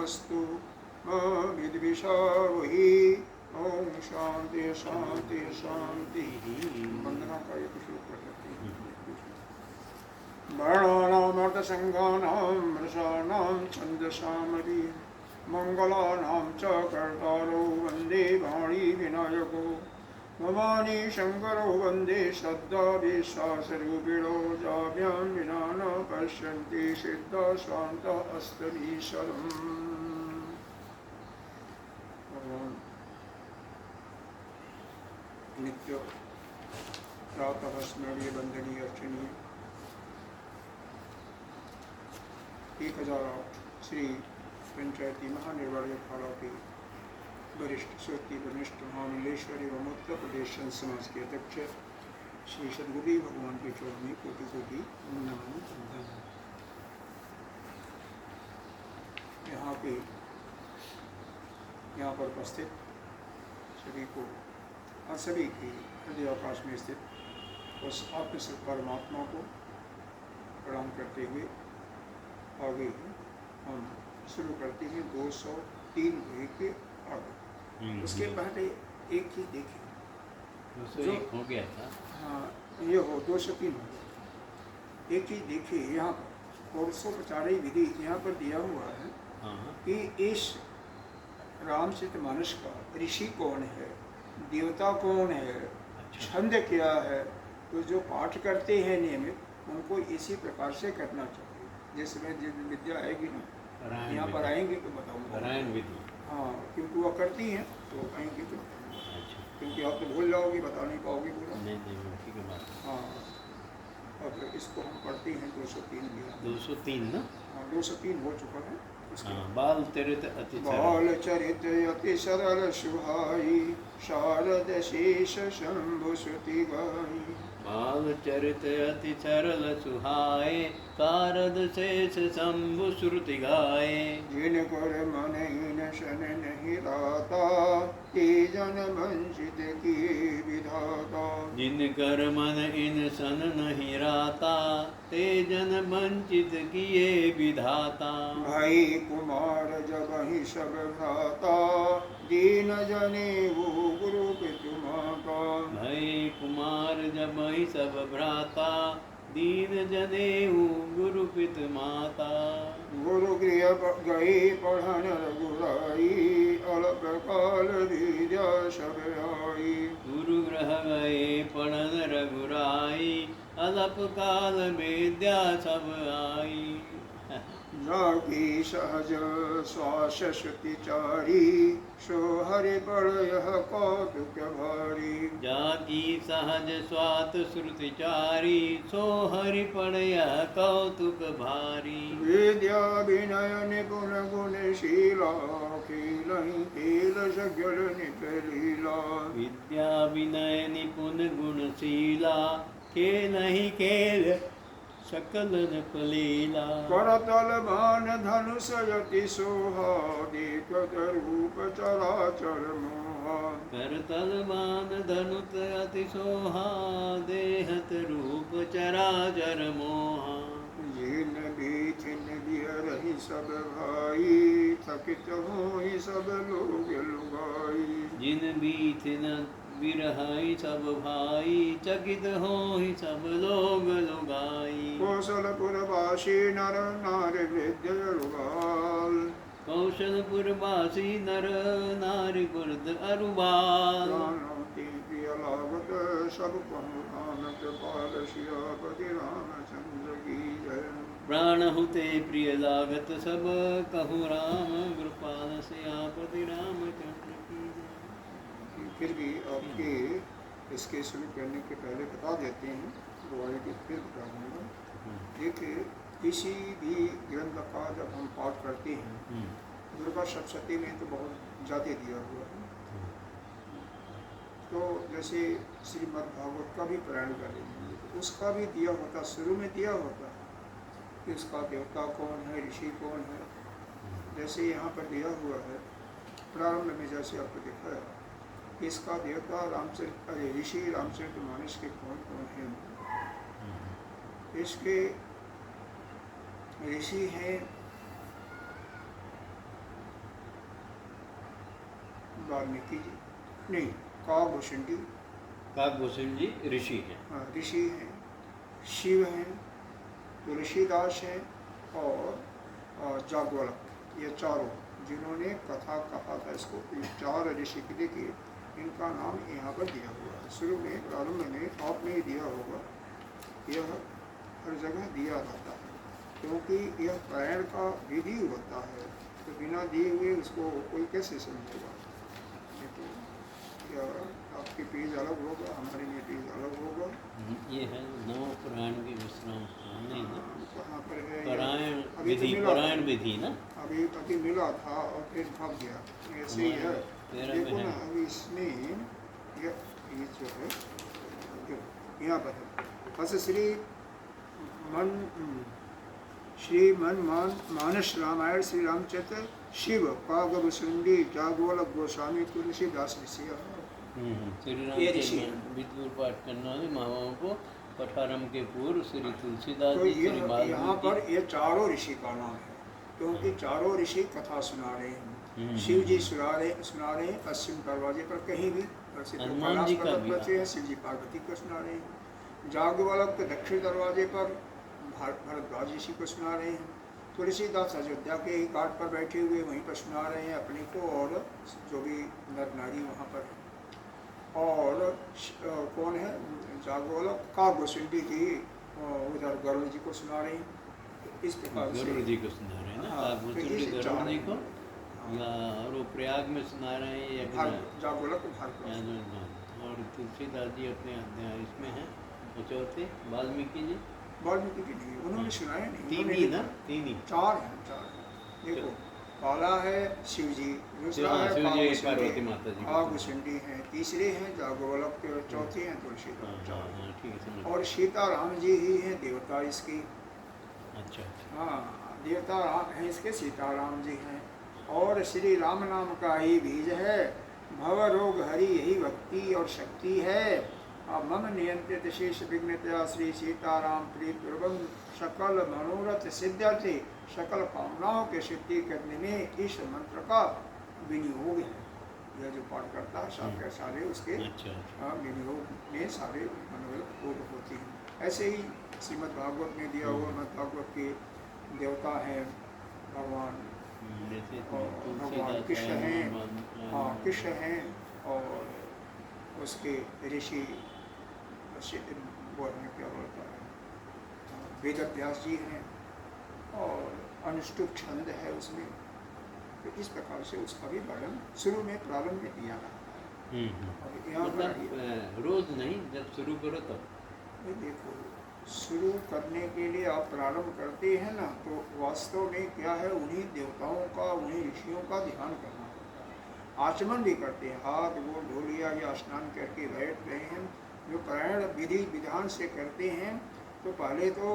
तमस्तु मा विद्विषावहि। ओम शांति शांति शांति। वंदना का एक श्लोक पढ़ लेते हैं। वर्णानामर्थसंज्ञानां रसानां छन्दसामपि मंगलानां च कर्तारो वन्दे वाणी विनायको। नमामि शङ्करो वन्दे श्रद्धाविश्वासरूपिणो जाभ्यां विना न पश्यन्ति सिद्धा शान्ता अस्तमीश्वरम्। नित्य प्रातः स्मरणीय वंदनीय अर्चनीय 1008 श्री पंचायती महानिर्वाणी अखाड़ा के वरिष्ठ श्रोती वरिष्ठ महामंडलेश्वर एवं उत्तर प्रदेश संत समाज के अध्यक्ष श्री सद्गुरुदेव भगवान के चरण में कोटि कोटि नमन वंदन। यहाँ पर उपस्थित सभी को और सभी की हृदय आकाश में स्थित उस आत्मस्वरूप परमात्मा को प्रणाम करते हुए आगे हम शुरू करते हैं 203 के आगे। उसके पहले एक ही देखें, 201 हो गया था। हाँ, ये हो 203 हो गया। एक ही देखिए यहाँ पर पौरुषोपचारी विधि यहाँ पर दिया हुआ है कि इस रामचरितमानस का ऋषि कौन है, देवता कौन है, छंद क्या है। तो जो पाठ करते हैं नियमित उनको इसी प्रकार से करना चाहिए। जैसे मैं विद्या आएगी ना यहाँ पर आएंगे तो बताऊँगा। हाँ, क्योंकि वह करती हैं तो आएंगे तो क्योंकि आप तो भूल जाओगे, बता नहीं पाओगे पूरा। ठीक है बात। हाँ, अब इसको हम पढ़ते हैं 203 भी। 203 ना? हाँ, 203 हो चुका है। बाल चरित अति सरल सुहाई शारद शेष शंभु श्रुति गाई। बाल चरित अति सरल सुहाए शारद शेष शंभु श्रुति गाए। जिन कर मन हीन शन नहीं राता ते जन वंचित किए विधाता। जिन कर मन इन सन नहीं राता ते जन वंचित किए विधाता। भाई कुमार जब ही सब भ्राता दीन जने वो गुरु पितुमाता। भाई कुमार जब ही सब भ्राता दीन जने गुरु पित माता। गुरु गृह गए पढ़न रघुराई अल्प काल विद्या सब आई। गुरु ग्रह गए पढ़न रघुराई अल्प काल विद्या सब आई। जाकी सहज श्वास श्रुतिचारी सो हरि बड़ यह कौतुक भारी। जाकी सहज स्वात श्रुतिचारी सो हरि पड़ यह कौतुक भारी। विद्या विनय निपुण गुणशीला खेलहि खेल सगल नित लीला। विद्या विनय निपुण गुणशीला खेलहि खेल सकल नपलीला। करतल बाण धनुष यति सोहा देखत रूप चराचर मोहा। करतल बाण धनुष अति सोहा देहत रूप चराचर मोहा। जिन बीथिन बिहरहि सब भाई थकित होई सब लोग लुगाई। जिन बीथिन बिरहाई सब भाई चकित होई सब लोग लुगाई। कौशलपुरवासी नर नारी वृद्ध अरुबाल। कौशलपुरवासी नर नारी वृद्ध अरुबाल। प्रिय लागत सब कहु राम कृपाल सियापति रामचंद्र की जय। प्राण हुते प्रिय लागत सब कहु राम कृपाल सियापति रामचंद्र की जय। फिर भी आपके इसके शुरू करने के पहले बता देते हैं, तो आगे फिर बता दूँगा। देखिए, किसी भी ग्रंथ का जब हम पाठ करते हैं, दुर्गा सप्तशती में तो बहुत ज़्यादा दिया हुआ है। तो जैसे श्रीमद् भागवत का भी पारायण कर लेंगे तो उसका भी दिया होता, शुरू में दिया होता है कि उसका देवता कौन है, ऋषि कौन है। जैसे यहाँ पर दिया हुआ है प्रारंभ में, जैसे आपको दिखाया, इसका देवता ऋषि रामचरितमानस के कौन कौन हैं। इसके ऋषि हैं वाल्मीकि जी, नहीं, काकभूषण जी, काकभूषण जी ऋषि हैं। ऋषि हैं, शिव हैं, तुलसीदास हैं और जागवलक, ये चारों जिन्होंने कथा कहा था इसको, ये 4 ऋषि के देखिए इनका नाम यहाँ पर दिया हुआ है। शुरू में प्रारंभ में आपने ही दिया होगा, यह हर जगह दिया रहता है क्योंकि यह पारायण का विधि होता है, तो बिना दिए हुए उसको कोई कैसे समझेगा। ये तो यह आपके पेज अलग होगा, हमारे लिए पेज अलग होगा। ये है नव पुराण की विश्राम स्थान नहीं ना, कहाँ पर है पारायण अभी तो विधि, मिला था। पारायण विधि ना। अभी मिला था और फिर भाग गया, ऐसे ही है। 13 में देखो ना, है। अभी इसमें ये जो है जो यहाँ पर है, बस मानस रामायण श्री रामचरित्र शिव काकभूषुंडी जागवलक गोस्वामी तुलसीदास ऋषि। श्री ये ऋषि राम विदुर पाठ करना है महावाओं को पठारम के पूर्व श्री तुलसीदास तो जी, श्री यहाँ वाल्मीकि। पर ये चारों ऋषि का नाम है क्योंकि चारों ऋषि कथा सुना रहे हैं। शिव जी सुना रहे हैं पश्चिम दरवाजे पर कहीं भी, हनुमान जी का भी बच्चे हैं, शिव जी पार्वती को सुना रहे हैं। जागवलक दक्षिण दरवाजे पर भरद्वाज ऋषि को सुना रहे हैं। तुलसीदास अयोध्या के ही घाट पर बैठे हुए वहीं पर सुना रहे हैं अपने को, और जो भी नर नारी वहाँ पर है। और कौन है जागवलक काकभूषण जी उधर गरुड़ जी को सुना रहे हैं। इस प्रकार से गरुड़ जी को सुना रहे हैं ना, हाँ, काकभूषण तो जी ये गरुड़ जी को, हाँ। या और वो प्रयाग में सुना रहे हैं या जागवलक भारत, और तुलसीदास जी अपने अध्याय इसमें हैं। और चौथे वाल्मीकि जी, वाल्मीकि जी नहीं, उन्होंने सुनाया नहीं, तीन उन्होंने ही ना, तीन ही। 4 हैं। देखो पहला है शिव जी, दूसरा हाँ, है शिव जी, पार्वती माता जी। काकभूषण है, तीसरे हैं जागवलक, चौथे हैं तुलसीदास। हाँ, ठीक है, समझ। और सीताराम जी ही हैं देवता इसके। अच्छा, हाँ, देवता राम हैं इसके, सीताराम जी हैं। और श्री राम नाम का ही बीज है, भव रोग हरि यही भक्ति और शक्ति है। अब मम नियंत्रित शेष विघ्नतया श्री सीताराम प्रीत पूर्वम सकल मनोरथ सिद्ध्यर्थे, सकल कामनाओं के सिद्धि करने में इस मंत्र का विनियोग है। यह जो पाठ करता है सारे सारे उसके विनियोग में सारे मनोरथ पूर्ण होती हैं। ऐसे ही श्रीमद् भागवत में दिया हुआ मद् भागवत के देवता हैं भगवान, भगवान कृष्ण हैं, हाँ कृष्ण हैं, और उसके ऋषि बोलने क्या बोलता है वेदव्यास जी हैं, और अनुष्टुप छंद है उसमें। तो इस प्रकार से उसका भी वर्णन शुरू में प्रारंभ में दिया रहा है। मतलब रोज नहीं, जब शुरू करो तब। देखो, शुरू करने के लिए आप प्रारंभ करते हैं ना, तो वास्तव में क्या है, उन्हीं देवताओं का, उन्हीं ऋषियों का ध्यान करना होता है। आचमन भी करते हैं, हाथ वो धो लिया या स्नान करके बैठ रहे हैं, जो पारायण विधि विधान से करते हैं। तो पहले तो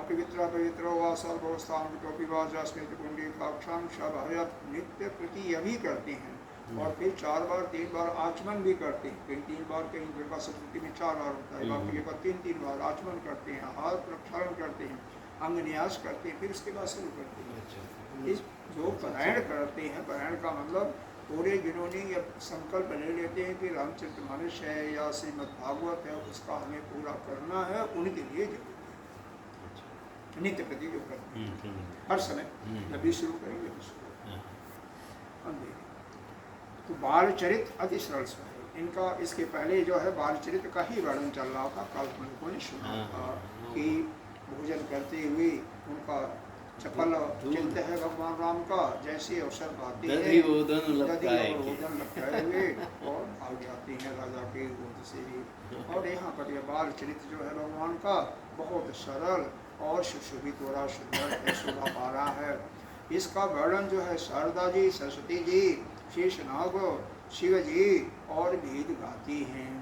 अपवित्र पवित्र वा सर्वस्थान टोपी वा स्मृत कुंडी काक्षांग शभायत नित्य प्रति यह भी करते हैं। और फिर 4 बार 3 बार आचमन भी करते हैं, कहीं 3 बार, कहीं दुर्गा सप्तमी में 4 बार होता है, बाकी पर 3-3 बार आचमन करते हैं, हाथ प्रक्षालन करते हैं, अंग न्यास करते हैं, फिर उसके बाद शुरू करते हैं। इस जो पारायण करते हैं, पारायण का मतलब पूरे जिन्होंने ये संकल्प ले लेते हैं कि रामचरितमानस है या श्रीमद् भागवत है, उसका हमें पूरा करना है, उनके लिए जरूरी है। नित्य प्रति जो करते हैं हर समय, जब भी शुरू करेंगे हम देखेंगे। तो बालचरित अति सरल है इनका। इसके पहले जो है बालचरित का ही वर्णन चल रहा था, काल्पनिकों ने सुना था कि भोजन करते हुए उनका चपल चिंत है भगवान राम का, जैसे अवसर पाते हैं भोजन लपकाए हुए और भाग जाते हैं राजा के गोद से ही। और यहाँ पर यह बाल चरित्र जो है भगवान का बहुत सरल और सुशोभित हो रहा, सुंदर है, शोभा पा रहा है। इसका वर्णन जो है शारदा जी, सरस्वती जी, शेषनाग, शिव जी और वेद गाती हैं।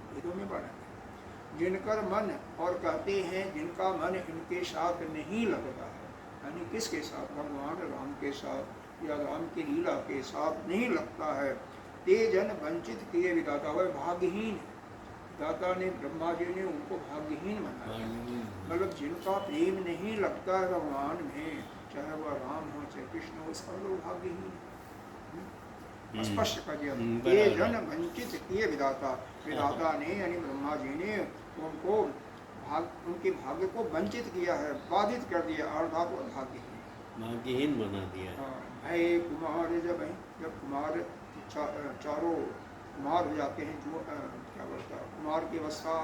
वेदों में वर्णन है। जिनकर मन, और कहते हैं जिनका मन इनके साथ नहीं लगता है, यानी किसके साथ, भगवान राम के साथ या राम की लीला के साथ नहीं लगता है, ते जन वंचित किए विदाता, वह भाग्यहीन। दाता ने, ब्रह्मा जी ने उनको भाग्यहीन बनाया। मतलब जिनका प्रेम नहीं लगता है भगवान में, चाहे वह राम हो चाहे कृष्ण हो, उसका लोग भाग्यहीन है। स्पष्ट कर दिया। बराबर। ये जन वंचित किए विधाता, विधाता ने यानी ब्रह्मा जी ने उनको उनके भाग्य को वंचित किया है, बाधित कर दिया, अर्थात वो भाग्यहीन भाग्यहीन बना दिया है। भय कुमार जब कुमार चारों कुमार हो जाते हैं, जो क्या बोलता है, कुमार की अवस्था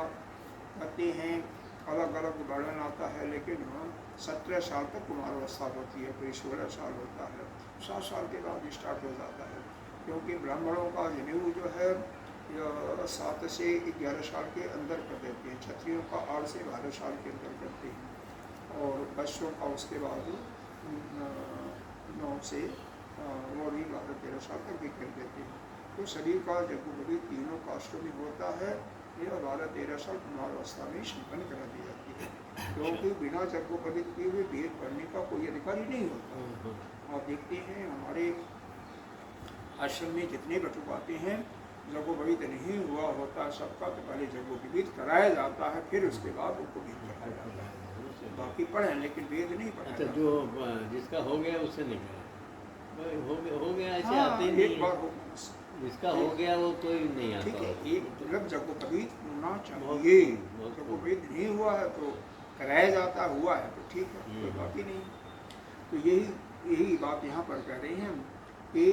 करते हैं, अलग अलग वर्णन आता है, लेकिन 17 साल तक कुमार अवस्था होती है, कोई 16 साल होता है, 7 साल के बाद स्टार्ट हो जाता है, क्योंकि ब्राह्मणों का जनेऊ जो है 7 से 11 साल के अंदर कर देते हैं, क्षत्रियों का 8 से 12 साल के अंदर करते हैं, और वैश्यों का उसके बाद 9 से वो भी 12-13 साल तक भी कर देते हैं। तो सभी का जगुबली तीनों कास्टों में होता है, यह 12-13 साल कुमार अवस्था में संपन्न करा दी जाती है, क्योंकि बिना जगुबली किए हुए वेद पढ़ने का कोई अधिकार ही नहीं होता। आप देखते हैं हमारे आश्रम में जितने बटुक आते हैं, जगोपवीत नहीं हुआ होता सबका, तो पहले जगोपवीत कराया जाता है, फिर उसके बाद उनको वेद पढ़ाया जाता है। बाकी पढ़े लेकिन वेद नहीं पढ़ा। अच्छा, जो जिसका हो गया उससे नहीं करा, हो गया ऐसे हाँ, आते नहीं एक बार हो, जिसका हो गया वो कोई नहीं आता। ठीक है, एक मतलब जगोपवीत होना चाहिए, जगोपवीत नहीं हुआ है तो कराया जाता, हुआ है तो ठीक है, कोई बात ही नहीं। तो यही बात यहाँ पर कह रहे हैं कि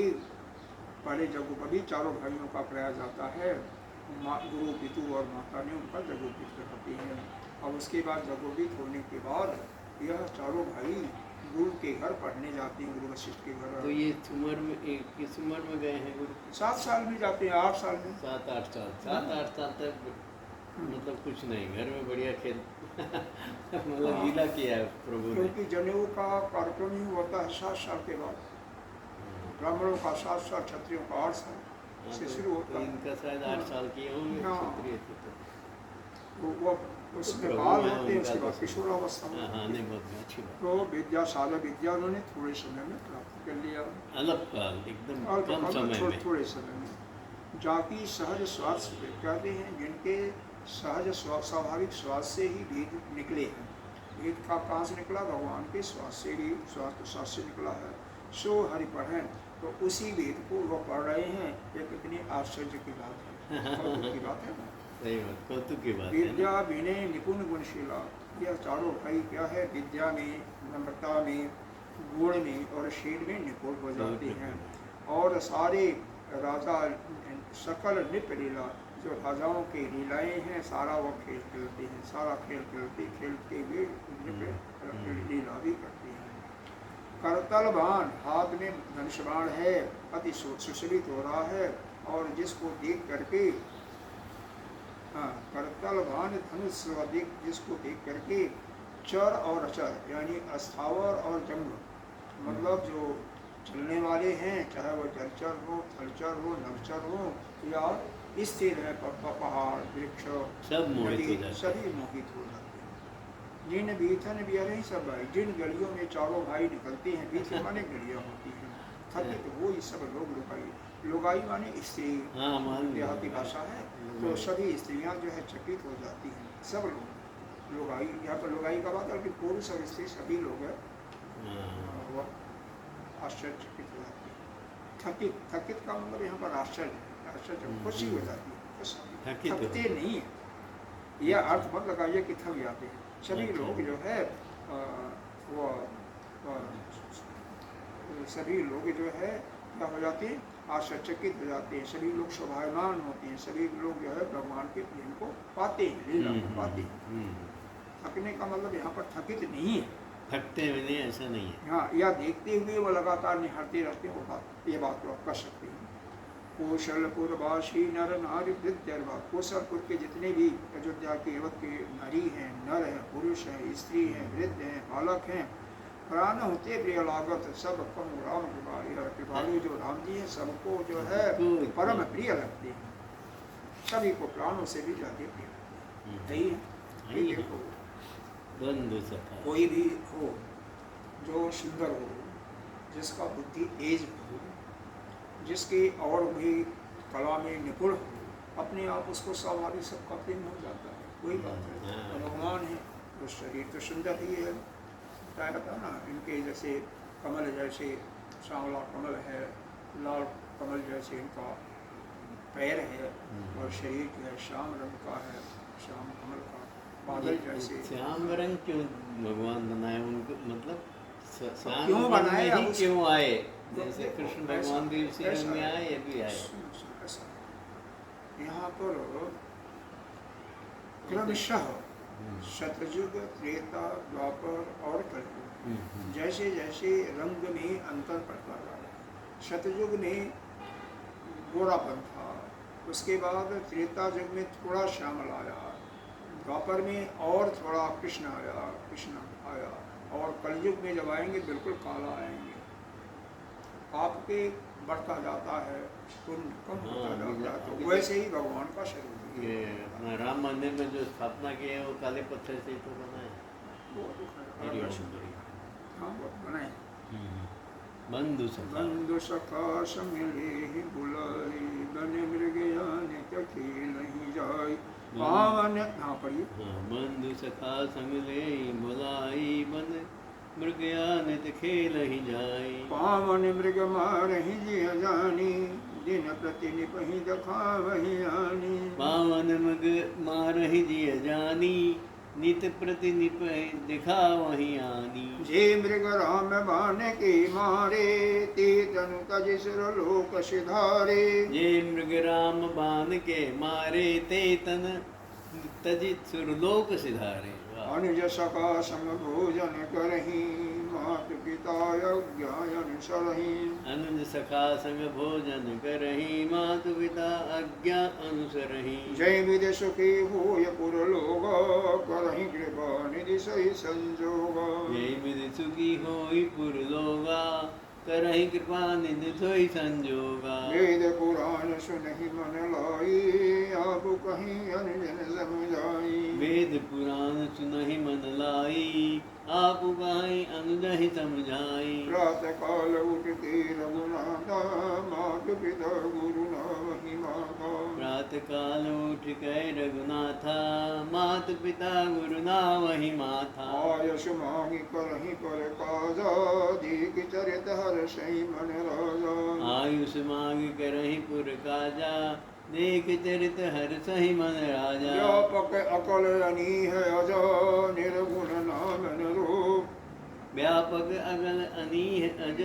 पहले जगोपवीत चारों भाइयों का कराया जाता है, गुरु पितु और माता ने उनका जगोपवीत कराती हैं, और उसके बाद जगोपवीत होने के बाद यह चारों भाई गुरु के घर पढ़ने जाते हैं, गुरु वशिष्ठ के घर। तो ये उम्र में किस उम्र में गए हैं गुरु? 7 साल में जाते हैं, 8 साल में। 7-8 साल, 7-8 साल तक मतलब कुछ नहीं, घर में बढ़िया खेल मतलब लीला किया है प्रभु ने। क्योंकि जनेऊ का कार्यक्रम ही होता है 7 साल के बाद, ब्राह्मणों का 7 साल, क्षत्रियों का 8 साल से शुरू होता है। इनका शायद 8 साल किए होंगे क्षत्रिय थे तो वो उसमें बाल होते हैं, उसके बाद किशोरावस्था में। हाँ, नहीं बहुत अच्छी बात। तो विद्या साल विद्या उन्होंने थोड़े समय में प्राप्त कर लिया, अल्पकाल एकदम कम समय में, थोड़े समय में। जाति सहज स्वास्थ्य कहते हैं, जिनके सहज स्वाभाविक स्वास्थ्य से ही वेद निकले हैं। वेद का कहाँ से निकला? भगवान के स्वास्थ्य से ही, स्वास्थ्य से निकला है। सो हरि पढ़ें, तो उसी वेद को वो पढ़ रहे हैं, ये कितनी आश्चर्य की बात है, कौतुक की बात है ना। सही बात, कौतुक की बात है। विद्या विनय निपुण गुणशीला, यह चारों भाई क्या है, विद्या में, नम्रता में, गुण में और शील में निपुण हो जाते हैं, और सारे राजा सकल नृत्य लीला, जो राजाओं की लीलाएं हैं, सारा वो खेल खेलते हैं, सारा खेल खेलते हुए लीला भी करते हैं। करतलबान, हाथ में धनुष्बाण है, अति सुशोभित हो रहा है, और जिसको देख करके करतलबान धनुष जिसको देख करके चर और अचर यानी अस्थावर और जंगम, मतलब जो चलने वाले हैं, चाहे वो जलचर हो, थलचर हो, नवचर हो या स्थिर है, पहाड़ वृक्ष सब मोहित हो जाते, सभी मोहित हो जाते हैं। जिन बीथन बियरे सब भाई, जिन गलियों में चारों भाई निकलते हैं, बीथन माने गलियाँ होती हैं, थकित वो ये सब लोग लुगाई माने स्त्री, देहाती भाषा है, तो सभी स्त्रियाँ जो है चकित हो जाती हैं, सब लोग लुगाई, यहाँ पर लुगाई का बात है कि पुरुष और स्त्री सभी लोग है वो आश्चर्यचकित हो जाती है। थकित का मतलब यहाँ पर आश्चर्य, खुशी हो जाती है, थकते नहीं है, यह अर्थ मत लगाइए कि थक जाते हैं। सभी लोग जो है वो सभी लोग जो है क्या हो जाते हैं, आश्चर्यचकित हो जाते हैं, सभी लोग शोभायमान होते हैं, सभी लोग जो है भगवान के प्रेम को पाते हैं, लीला को पाते हैं। थकने का मतलब यहाँ पर थकित नहीं है, थकते हुए नहीं, ऐसा नहीं है। हाँ, या देखते हुए वो लगातार निहारते रहते हैं, वो बात, ये बात तो आप कर सकते हैं। कौशलपुरवासी नर नारी वृद्ध, कौशलपुर के जितने भी अयोध्या के युवक के नारी हैं, नर हैं, पुरुष हैं, स्त्री हैं, वृद्ध हैं, बालक हैं, प्राण होते प्रिय लागत, सब कम राम कृपालु जो राम जी हैं, सबको जो है परम प्रिय लगते हैं, सभी को प्राणों से भी ज्यादा प्रिय लगते हैं। देखो कोई भी हो जो सुंदर हो, जिसका बुद्धि तेज हो, जिसके और भी कला में निपुण हो, अपने आप उसको स्वाभाविक सबका प्रेम हो जाता है, कोई बात है। भगवान है तो शरीर तो सुंदर ही है, बताया था ना, इनके जैसे कमल जैसे सांवला कमल है, लाल कमल जैसे जैसे इनका पैर है और शरीर जो है श्याम रंग का है, श्याम कमल का, बादल जैसे। श्याम रंग क्यों भगवान बनाए उनको, मतलब श्याम क्यों रंग बनाए, में अब ही उस- क्यों आए? तो जैसे देखो, कृष्ण ऐसा- भगवान भी उसी रंग ऐसा में है। आए, ये भी आए। ऐसा है। यहाँ पर क्रमशः शतयुग, त्रेता, द्वापर और कलयुग जैसे जैसे रंग में अंतर पड़ता जा रहा है। शतयुग में गोरापन था, उसके बाद त्रेता युग में थोड़ा श्यामल आया, द्वापर में और थोड़ा कृष्ण आया और कलयुग में जब आएंगे बिल्कुल काला आएंगे। पाप के बढ़ता जाता है, पुण्य कम होता जाता है, तो वैसे ही भगवान का शरीर ये अपना राम मंदिर में जो स्थापना की है वो काले पत्थर से ही तो बना है। वो तो खैर हाँ बहुत बनाए। बंधु सखा बंधु सखा समिले बुलाई, बन मृग यानि खेलहि जाय, पावन। हाँ पढ़िए। बंधु सखा संगले बुलाई, बन मृगयानित खेल ही जाई। पावन मृग मारहि जिय जानी, दिन प्रति निपहि दखावहि आनी। पावन मृग मारहि जिय जानी, नित प्रति निप दिखावहि आनी। जे मृग राम बाण के मारे, ते तनु तज सुर लोक सिधारे। जे मृग राम बाण के मारे, ते तन तजित सुरलोक सिधारे। अनुज सखा संग भोजन करहि, मात पिता यज्ञ अनुसरहि। अनुज सखा संग भोजन करहि, मातु पिता आज्ञा अनुसरहि। जय विद सुखी होय पुर लोग, करहि कृपा निधि सहि संजोग। जय विधि सुखी होई पुर लोगा, करहि कृपा निधि सोई संजोगा। वेद पुराण सुनहि मन लाई, आप कहीं अनुजन समझाई। वेद पुराण सुनहि मन लाई, आप गाई अनुदहि समझाई। प्रातः काल उठते रघुनाथा, मातु पिता गुरु नामहि माता। प्रात काल उठ गए रघुनाथा, मात पिता गुरु नावहि माथा। आयस मांगी करहि पर काजा, दीख चरित हर्षहि मन राजा। आयुष मांग करहि पुर काजा, देख चरित हर्षहि मन राजा। व्यापक अकल अनीह अजा, निर्गुण नाम रूप। व्यापक अगल अनीह अज,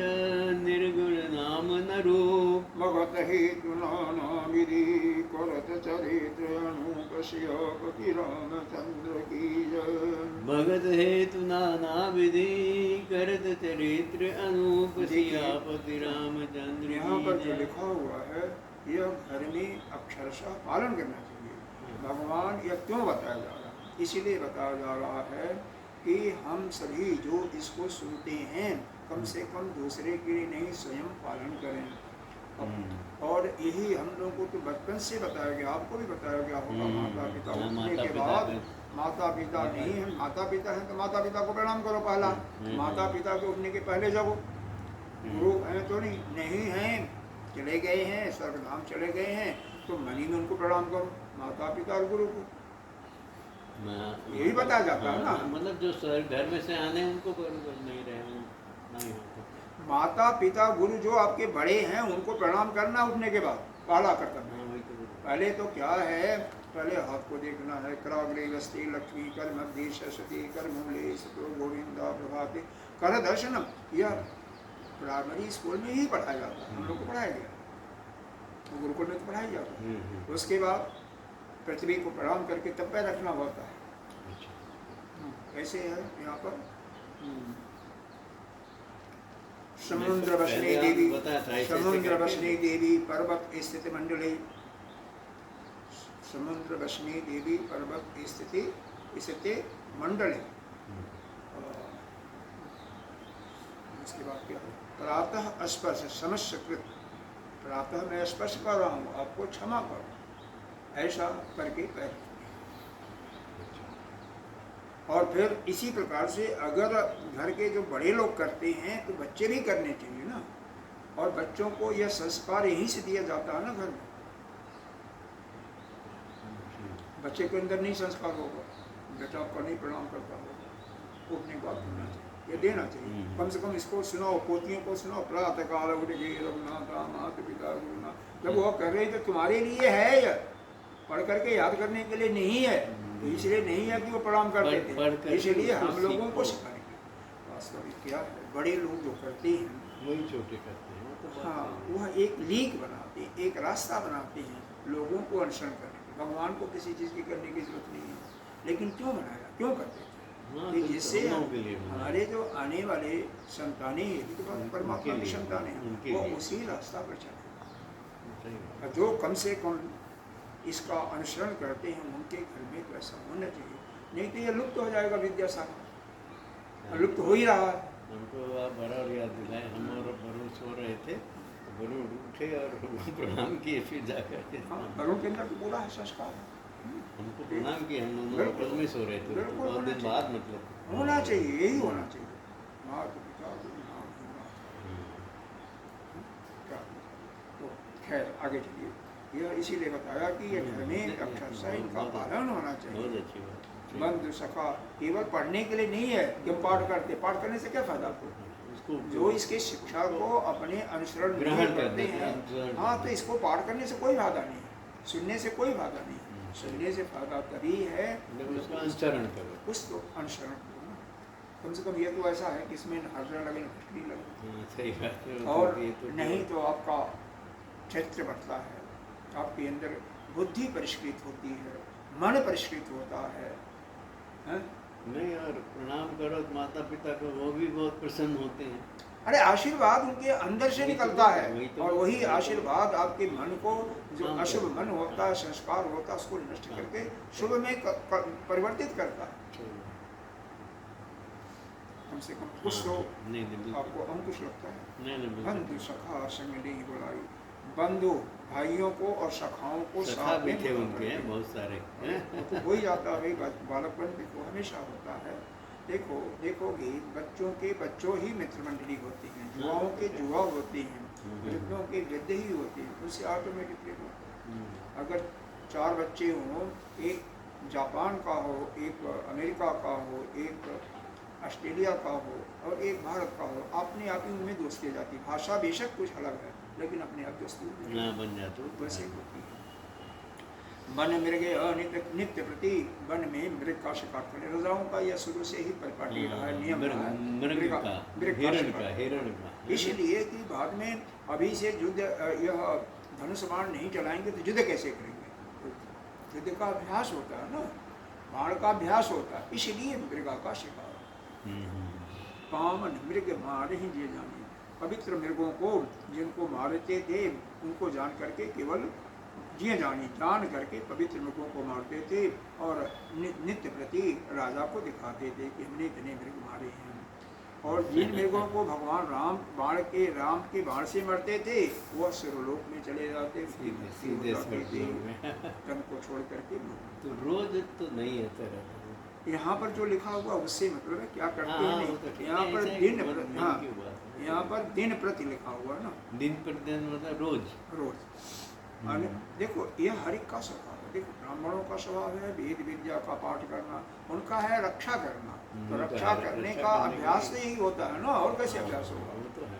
निर्गुण नाम न रूप। भगत हेतु नाना विधि, करत चरित्र अनूप सियापति रामचंद्र की जय। भगत हेतु नाना विधि, करत चरित्र अनूप सियापति रामचंद्र यहाँ पर की जो जय। लिखा हुआ है यह घर में अक्षरशः पालन करना चाहिए। भगवान यह क्यों बताया जा रहा है? इसीलिए बताया जा रहा है कि हम सभी जो इसको सुनते हैं कम से कम दूसरे के लिए नहीं स्वयं पालन करें। और यही हम लोगों को तो बचपन से बताया गया, आपको भी बताया गया होगा। माता पिता उठने के बाद, माता पिता नहीं है, माता पिता हैं तो माता पिता को प्रणाम करो पहला। माता पिता के उठने के पहले जगो। गुरु हैं तो नहीं हैं, चले गए हैं, स्वर्गधाम चले गए हैं, तो मनी में उनको प्रणाम करो, माता पिता और गुरु को। यही बताया जाता है ना। मतलब जो घर में से आने उनको नहीं रहे नहीं होता। माता पिता गुरु जो आपके बड़े हैं उनको प्रणाम करना उठने के बाद, पहला कर्तव्य। पहले तो क्या है, पहले हाथ को देखना है। कराग्रे वस्ती लक्ष्मी, कर मध्य सरस्वती, कर मूले सतो गोविंदा प्रभाते, कर दर्शनम। यह प्राइमरी स्कूल में ही पढ़ाया जाता है, हम लोग को पढ़ाया गया, तो गुरुकुल में तो पढ़ाया जाता है। उसके बाद पृथ्वी को प्रणाम करके तब पैर रखना होता है। कैसे है यहाँ पर? समुद्र बसनी देवी, समुद्र बसनी देवी पर्वत स्थित मंडले, समुद्र बसनी देवी पर्वत स्थिति मंडले। इसके बाद क्या है? प्रातः स्पर्श समस्कृत, प्रातः मैं स्पर्श कर रहा हूँ, आपको क्षमा करो, ऐसा करके पैर। और फिर इसी प्रकार से अगर घर के जो बड़े लोग करते हैं तो बच्चे भी करने चाहिए ना। और बच्चों को यह संस्कार यहीं से दिया जाता है ना घर में। बच्चे के अंदर नहीं संस्कार होगा, बेटा आपका नहीं प्रणाम करता होगा, उठने के बाद करना चाहिए, ये देना चाहिए। कम से कम इसको सुनाओ, पोतियों को सुनाओ। प्रातः काल उठ गए रघुनाथा, माता पिता गुरुनाथ, जब वो कर रहे तो तुम्हारे लिए है या पढ़ करके याद करने के लिए नहीं है, तो इसलिए नहीं है कि वो प्रणाम करते थे, इसलिए हम लोगों को सिखाएंगे। वास्तविक क्या है, बड़े लोग जो करते हैं वही छोटे करते हैं, वो तो बात हाँ, सही है। वह एक लीक बनाते हैं, एक रास्ता बनाते हैं लोगों को अनुसरण करने की। भगवान को किसी चीज़ की करने की जरूरत नहीं है, लेकिन क्यों बनाया, क्यों करते थे हाँ, कि तो जिससे हम लोगों के लिए बनाया। हमारे जो आने वाले संतानें हैं, ये तो परमात्मा उनके की लिए, संतानें उनके हैं, वो लिए। उसी रास्ता पर चले। सही बात। और जो कम से कम इसका अनुसरण करते हैं उनके घर में तो ऐसा होना चाहिए, नहीं तो ये लुप्त हो जाएगा विद्यासागर, और लुप्त हो ही रहा है। हमको आप बराबर याद दिलाए, हम और वरुण सो रहे थे, वरुण उठे और प्रणाम किए, फिर जाकर के हाँ, वरुण के अंदर तो पूरा है संस्कार, हमको प्रणाम किए। हम लोग बिल्कुल। होटल में सो रहे थे, बिल्कुल बहुत होना दिन चाहिए। बाद, मतलब होना चाहिए, यही होना चाहिए। माता पिता गुरु नाम होना। क्या तो खैर आगे चलिए, यह इसीलिए बताया कि ये घर में अक्षरशः इनका पालन होना बहुत चाहिए। अच्छी बात। बंधु सखा केवल पढ़ने के लिए नहीं है कि हम पाठ करते, पाठ करने से क्या फायदा आपको, उसको जो इसके शिक्षा को अपने अनुसरण ग्रहण नहीं करते करते हैं, हैं, हाँ, तो इसको पाठ करने से कोई फायदा नहीं है, सुनने से कोई फायदा नहीं है। सुनने से फायदा तभी है जब उसका अनुसरण करो। कुछ तो अनुसरण करो ना। कम से कम ये तो ऐसा है कि इसमें हर्षण लगे न खटनी लगे, हाँ, सही बात है। और ये तो नहीं तो आपका चरित्र बढ़ता है, आपके अंदर बुद्धि परिष्कृत होती है, मन परिष्कृत होता है, हैं? नहीं, और प्रणाम करो तो माता पिता को, वो भी बहुत प्रसन्न होते हैं। अरे आशीर्वाद उनके अंदर से वही तो निकलता बात है, है, वही तो और बात वही है। आशीर्वाद आपके मन को, जो हाँ, अशुभ तो- मन होता है, संस्कार होता है, उसको नष्ट करके शुभ में परिवर्तित करता है। कम से कम कुछ तो नहीं, बिल्कुल। आपको अंकुश लगता है। नहीं, बिल्कुल। बंधु सखा संग नहीं बुलाई, बंधु भाइयों को और सखाओं को सखा साथ भी में थे बुला उनके, करके। हैं बहुत सारे, वो तो हो ही जाता है, बालकपन देखो हमेशा होता है। देखो देखोगे बच्चों के बच्चों ही मित्र मंडली होती हैं, युवाओं के युवा होते हैं, वृद्धों के वृद्ध ही होते हैं, उससे ऑटोमेटिकली हो। अगर 4 बच्चे हों, एक जापान का हो, एक अमेरिका का हो, एक ऑस्ट्रेलिया का हो और एक भारत का हो, अपने आप ही उनमें दोस्ती जाती। भाषा बेशक कुछ अलग है, लेकिन अपने आप दोस्ती ना बन जाते हो। वैसे होती है। वन मृगे अनित्य नित्य प्रति, वन में मृग का शिकार करें, रजाओं का यह शुरू से ही परिपाटी रहा है, नियम रहा है, मृग मृग का, मृग हिरण शिकार का, करें। हिरण का। इसलिए कि बाद में अभी से युद्ध, यह धनुष बाण नहीं चलाएंगे तो युद्ध कैसे करेंगे, युद्ध का अभ्यास होता है ना, बाण का अभ्यास होता है, इसलिए मृगा का शिकार। पावन मृग मार ही जे जाने, पवित्र मृगों को जिनको मारते थे उनको जान करके केवल जिए जानी, जान करके पवित्र मृगों को मारते थे और नित्य प्रति राजा को दिखाते थे कि हमने इतने मृग मारे हैं। और जिन मृगों को भगवान राम के बाण से मरते थे वह सर्वलोक में चले जाते, सीधे स्वर्गलोक में। तन को छोड़ करके। तो रोज तो नहीं है तरह। यहाँ पर जो लिखा हुआ उससे मतलब है क्या करते हैं, वो तो नहीं ठीक यहाँ है, पर ऐसा दिन है, प्रति, मन हाँ की बात है। यहाँ पर दिन प्रति लिखा हुआ ना, दिन प्रतिदिन मतलब रोज। रोज। और देखो ये हर एक का स्वभाव है, देखो ब्राह्मणों का स्वभाव है वेद विद्या का पाठ करना, उनका है रक्षा करना, तो रक्षा करने का अभ्यास ही होता है ना, और कैसे अभ्यास होगा। वो तो है,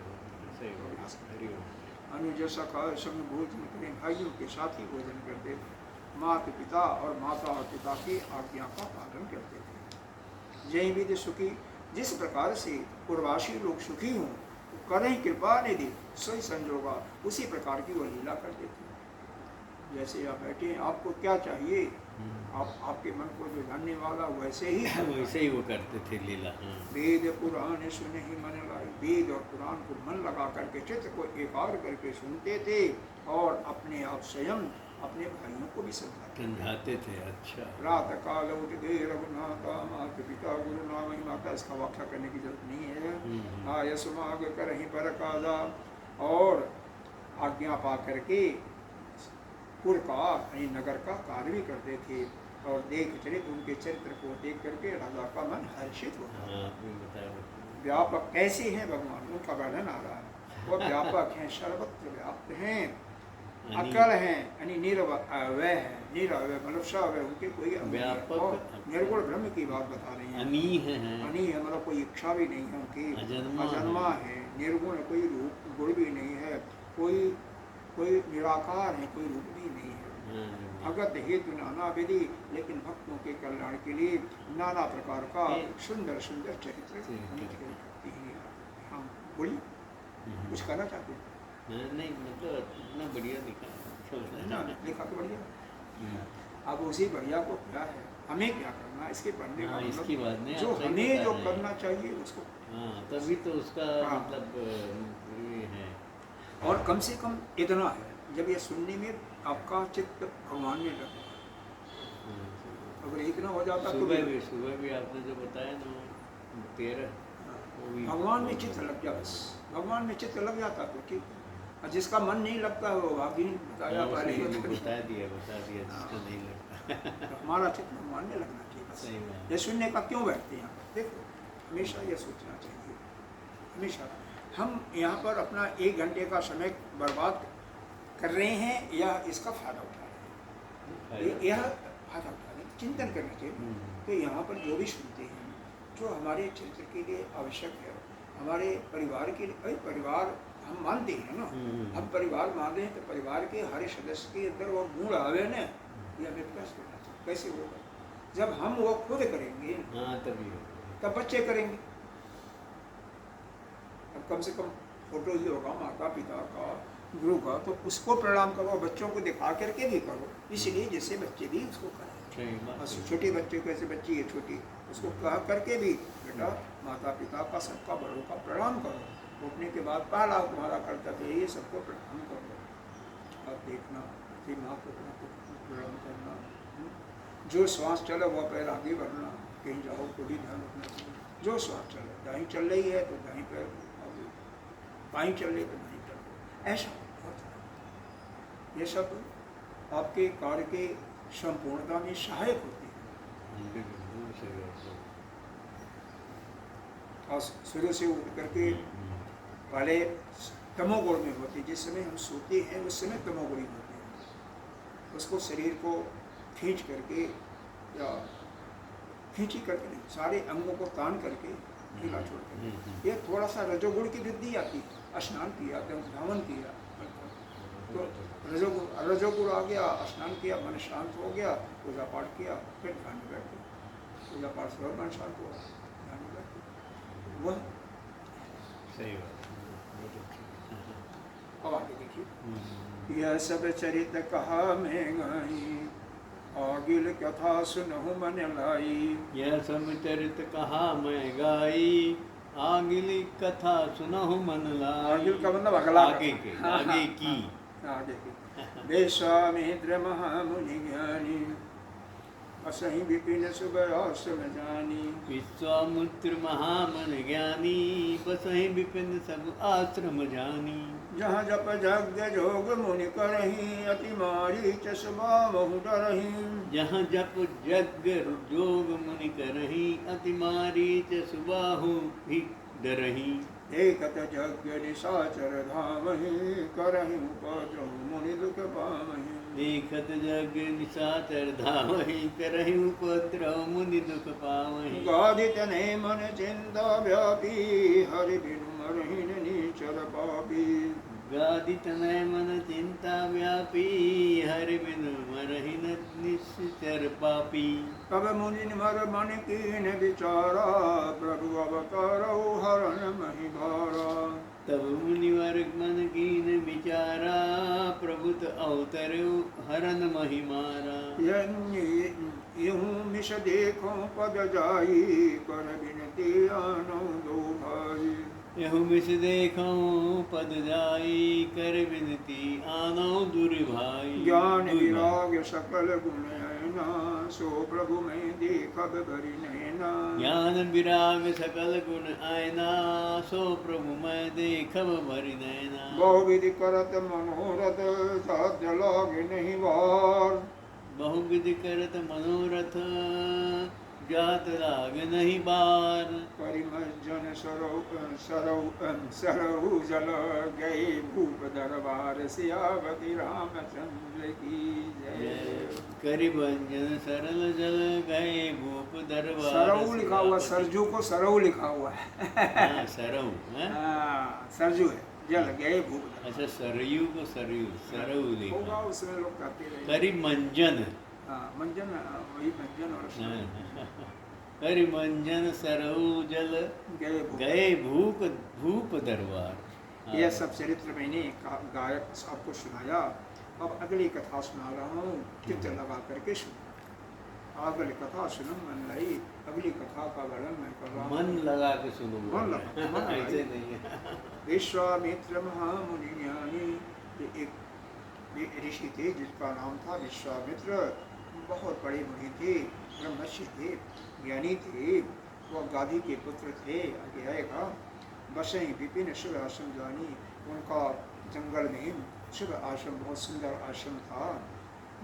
सही बात है। हरिओम। अनुज सखा संग भोजन करें, भाइयों के साथ ही भोजन करते थे, माता पिता और माता और पिता की आज्ञा का पालन करते थे। जय विधि सुखी, जिस प्रकार से पूर्वासी लोग सुखी हों तो करें कृपा निधि सोई संजोगा, उसी प्रकार की वह लीला करते थे। जैसे आप बैठे हैं, आपको क्या चाहिए, आप आपके मन को जो जानने वाला वैसे ही वैसे ही वो करते थे लीला। वेद पुराण सुने ही मन लाई, वेद और पुराण को मन लगा करके चित्त को एकाग्र करके सुनते थे और अपने आप स्वयं अपने भाइयों को भी समझाते थे। अच्छा, रात काल उठ गए रघुनाथा, माता पिता गुरु नाम ही माता, इसका व्याख्या करने की जरूरत नहीं है। आय सुमाग कर ही पर काजा, और आज्ञा पा करके पुर का यानी नगर का कार्य भी करते थे, और देख चरित उनके चरित्र को देख करके राजा का मन हर्षित होता। व्यापक कैसे हैं भगवान, उनका वर्णन आ रहा है, वो व्यापक हैं, सर्वत्र व्याप्त हैं, अकल हैं, यानी निरवय है, निरवय मतलब सवय, उनके कोई व्यापक निर्गुण ब्रह्म की बात बता रहे हैं। अनी है, अनी है मतलब कोई इच्छा भी नहीं है उनकी, अजन्मा अजन्मा है, निर्गुण कोई रूप गुण भी नहीं है, कोई कोई निराकार है, कोई रूप भी नहीं है। भगत हेतु नाना विधि, लेकिन भक्तों के कल्याण के लिए नाना प्रकार का सुंदर सुंदर चरित्र करती है। हाँ बोलिए, कुछ कहना चाहते हैं? नहीं मतलब इतना बढ़िया दिखा, ना लिखा तो बढ़िया। अब उसी बढ़िया को क्या है, हमें क्या करना, इसके पढ़ने का मतलब इसकी बात नहीं, जो हमें जो करना चाहिए उसको, तभी तो उसका मतलब ये है। और कम से कम इतना है, जब ये सुनने में आपका चित्त भगवान में लगा, अगर इतना हो जाता तो सुबह भी आपने जो बताया ना 13 भगवान में चित्त लग जाता, भगवान में चित्त लग जाता तो ठीक। और जिसका मन नहीं लगता है वो भागी बताया पहले ही बता दिया जिसका नहीं लगता। हमारा चित्त भगवान में लगना चाहिए। ये सुनने का क्यों बैठते हैं यहाँ पर? देखो हमेशा ये सोचना चाहिए, हमेशा हम यहाँ पर अपना 1 घंटे का समय बर्बाद कर रहे हैं या इसका फायदा उठा रहे हैं, यह फायदा उठा रहे हैं। चिंतन करना चाहिए कि यहाँ पर जो भी सुनते हैं, जो हमारे चरित्र के लिए आवश्यक है, हमारे परिवार के लिए, भाई परिवार हम मानते हैं ना, हम परिवार मान रहे हैं तो परिवार के हर सदस्य के अंदर वो गुण आवे न, ये हमें प्रयास करना चाहिए। कैसे होगा? जब हम वो खुद करेंगे तभी तब बच्चे करेंगे। अब कम से कम फोटो ही होगा माता पिता का, गुरु का, तो उसको प्रणाम करो, बच्चों को दिखा करके भी करो, इसलिए जिससे बच्चे भी उसको करें। छोटे बच्चे को, ऐसे बच्ची है छोटी, उसको कह करके भी बेटा माता पिता का, सबका, बड़ों का प्रणाम करो। उठने के बाद पहला तुम्हारा कर्तव्य ये सबको प्रणाम करो। अब देखना कि माँ को प्रणाम करना, जो श्वास चले वो पैर आगे बढ़ना, कहीं जाओ तो भी ध्यान रखना चाहिए। जो श्वास चले, दाएं चल रही है तो दाएं पैर आगे, बाएं चल रही तो दाएं पैर, ऐसा होता है। ये सब आपके कार्य के संपूर्णता में सहायक होते हैं। और शुरू से उठ करके पहले तमोगुण में होते, जिस समय हम सोते हैं उस समय तमोगुणी होते हैं। उसको शरीर को खींच करके या खींची करके नहीं, सारे अंगों को तान करके ढीला छोड़ करके, ये थोड़ा सा रजोगुण की वृद्धि आती। स्नान किया, धावन किया तो रजोगुण आ गया, स्नान किया, मन शांत हो गया, पूजा पाठ किया, फिर ध्यान में बैठे, पूजा पाठ से मन शांत हुआ, ध्यान में बैठे। वह सही बात। अब आगे देखिए, यह सब चरित कहा मैं गाई, आगिल कथा सुनहु मन लाई। यह सब चरित कहा मैं गाई, आगिल कथा सुनहु मन लाई। आगिल का मतलब अगला, आगे की, आगे की, आगे की। विश्वामित्र महामुनि ज्ञानी, असहि विपिन सुबह जानी। विश्वामित्र महामुनि ज्ञानी, बसहि विपिन सब आश्रम जानी। जहाँ जप जग जोग मुनि करही, अति मारीच स्वभाव डरही। जहाँ जप जग जोग मुनि करही, अति मारीच सुबाहु भी डरही। देखत जग निशाचर धामहि, करहि उपद्रव मुनि दुख पामहि। देखत जग निशाचर धामहि, करहि उपद्रव मुनि दुख पावहि। गादित ने मन चिंता व्यापी, हरि बिनु मरहि नीचर पापी। गादित नय मन चिंता व्यापी, हरि बिनु मरहि निश्चर पापी। तब मुनि मर मन कीन विचारा, प्रभु अवतारौ हरण महि भारा। तब मुनिवर मन कीन विचारा, प्रभुत अवतरौ हरन महि मारा। यूं मिश देखो पद जाई, कर बिनती आनो दो भाई। यहु मिस देखऊं पद जाई, कर विनती आनो दुर भाई। ज्ञान विराग सकल गुण हैना, सो प्रभु में देखब भरि नैना। ज्ञान विराग सकल गुण आयना, सो प्रभु मैं देखब भरि नैना। बहुविधि करत मनोरथ, साध्य लागे नहीं वार। बहुविधि करत मनोरथ, जात लाग नहीं बार। परिमज्जन सरहु जल गए, भूप दरबार सियावती रामचंद्र की जय। करिभंजन सरल जल गए, भूप दरबार। सरहु लिखा हुआ, सरजू को सरहु लिखा हुआ है। सरहु, सरजू है, जल गए भूख अच्छा, सरयू को सरयू सरयू होगा, लिखा। उसमें लोग कहते रहे। करिमंजन। हाँ, मंजन, वही मंजन और करिमंजन सरयू जल गए भूख। गए भूप भूप दरबार। यह सब चरित्र मैंने गायक आपको सुनाया। अब अगली कथा सुना रहा हूँ, चित्त लगा करके सुनो। अगली कथा सुनो मन लाई। अगली कथा का वर्णन मैं कर रहा हूँ। मन लगा के सुनो। मन लगा, मन लगाइए। ऐसे नहीं है। विश्वामित्र महामुनि ज्ञानी, ये ऋषि थे जिसका नाम था विश्वामित्र। बहुत बड़े मुनि थे, ब्रह्मर्षि थे, ज्ञानी थे। वह गाधी के पुत्र थे। आगे आएगा। बसई विपिन शुभ आश्रम जानी, उनका जंगल में शुभ आश्रम, बहुत सुंदर आश्रम था,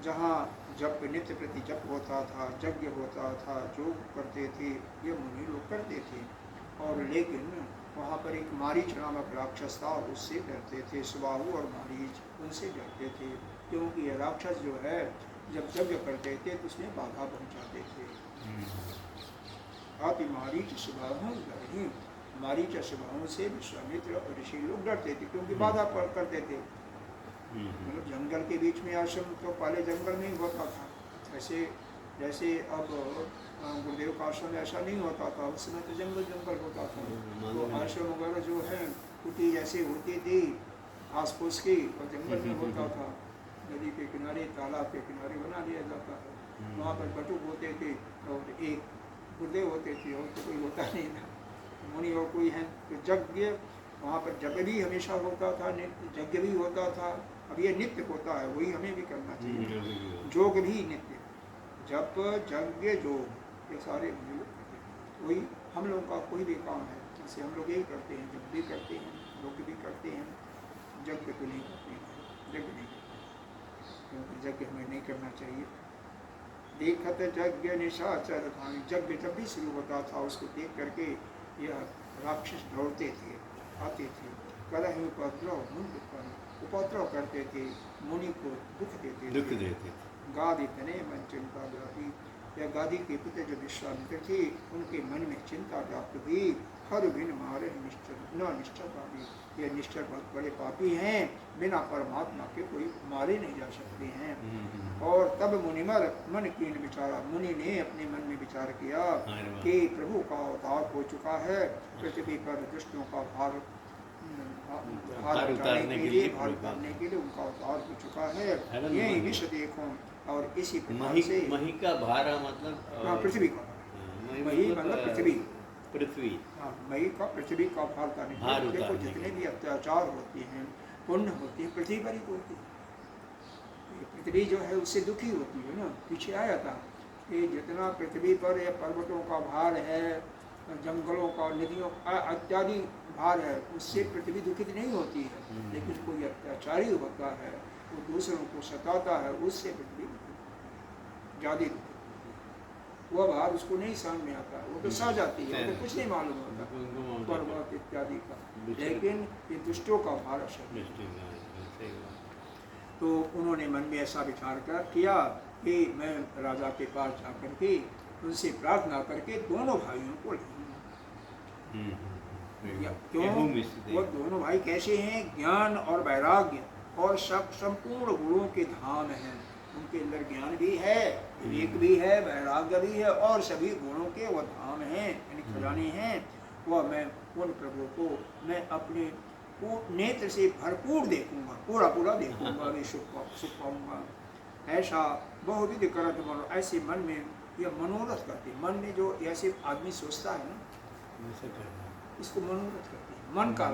जहाँ जप नित्य प्रति जप होता था, यज्ञ होता था, योग करते थे, ये मुनि लोग करते थे। और लेकिन वहाँ पर एक मारीच नामक राक्षस था, उससे डरते थे। सुबाहु और मारीच उनसे डरते थे, क्योंकि ये राक्षस जो है जब यज्ञ करते थे तो उसमें बाधा पहुँचाते थे। आति मारीच सुबाहु डरहि, मारीच सुबाहु से विश्वामित्र और ऋषि लोग डरते थे, क्योंकि बाधा करते थे। मतलब जंगल के बीच में आश्रम, तो पहले जंगल में ही होता था। ऐसे जैसे अब गुरुदेव का आश्रम ऐसा नहीं होता था, उस समय तो जंगल जंगल होता था। तो आश्रम वगैरह जो है कुटी जैसे होती थी घास फूस की, और जंगल में होता था। नदी के किनारे, तालाब के किनारे बना लिया जाता था। वहाँ पर बटुक होते थे और एक गुरुदेव होते थे, और तो कोई होता नहीं था, मुनि और कोई है। तो यज्ञ वहाँ पर जप भी हमेशा होता था, नित्य यज्ञ भी होता था। अब ये नित्य होता है, वही हमें भी करना चाहिए। योग भी नित्य, जप यज्ञ योग, ये सारे हम लोग करते हैं। वही हम लोगों का कोई भी काम है, जैसे हम लोग यही करते हैं, जब भी करते हैं, योग भी करते हैं, यज्ञ तो नहीं करते हैं, यज्ञ नहीं करते, क्योंकि यज्ञ हमें नहीं करना चाहिए। देखत यज्ञ निशाचर धामी, यज्ञ जब भी शुरू होता था उसको देख करके यह राक्षस दौड़ते थे, आते थे। कलह उपद्रव मुंड पर, उपद्रव करते थे, मुनि को दुख देते थे। गादी तने मन चिंता व्यापी, यह गादी के पिता जो विश्वामित्र थे उनके मन में चिंता व्याप्त हुई। हर बिन मारे निश्चल न निश्चल पापी, ये निश्चल बहुत बड़े पापी हैं, बिना परमात्मा के कोई मारे नहीं जा सकते हैं। और तब मुनिमर मन कीन विचारा, मुनि ने अपने मन में विचार किया कि प्रभु का अवतार हो चुका है, पृथ्वी पर दुष्टों का भार उतारने के लिए उनका अवतार हो चुका है। यही विश्व देखो, और इसी प्रकार से मही का भारा मतलब पृथ्वी का, मही मतलब पृथ्वी, पृथ्वी, मही का पृथ्वी का भार उतारने। देखो जितने भी अत्याचार होते हैं, पुण्य होती है, पृथ्वी पर ही होती है। पृथ्वी जो है उससे दुखी होती है ना। पीछे आया था कि जितना पृथ्वी पर या पर्वतों का भार है, जंगलों का, नदियों का इत्यादि भार है, उससे पृथ्वी दुखित नहीं होती है। लेकिन कोई अत्याचारी होता है, वो दूसरों को सताता है, उससे पृथ्वी ज़्यादा वह भार उसको नहीं समझ में आता, वो तो सह जाती है, वो तो कुछ नहीं मालूम होता पर्वत इत्यादि का। लेकिन ये दुष्टों का भार असर। तो उन्होंने मन में ऐसा विचार कर किया कि मैं राजा के पास जाकर के उनसे प्रार्थना करके दोनों भाइयों को क्यों, वो दोनों भाई कैसे हैं? ज्ञान और वैराग्य और सब संपूर्ण गुणों के धाम हैं। उनके अंदर ज्ञान भी है, विवेक भी है, वैराग्य भी है, और सभी गुणों के वह धाम हैं, यानी खजाने हैं। वह मैं उन प्रभु को मैं अपने नेत्र से भरपूर देखूंगा, पूरा पूरा देखूंगा, मैं सुख पाऊंगा। ऐसा बहुविध करत मनो, ऐसे मन में यह मनोरथ करते। मन में जो ऐसे आदमी सोचता है ना, इसको मनोरथ करते हैं। मन का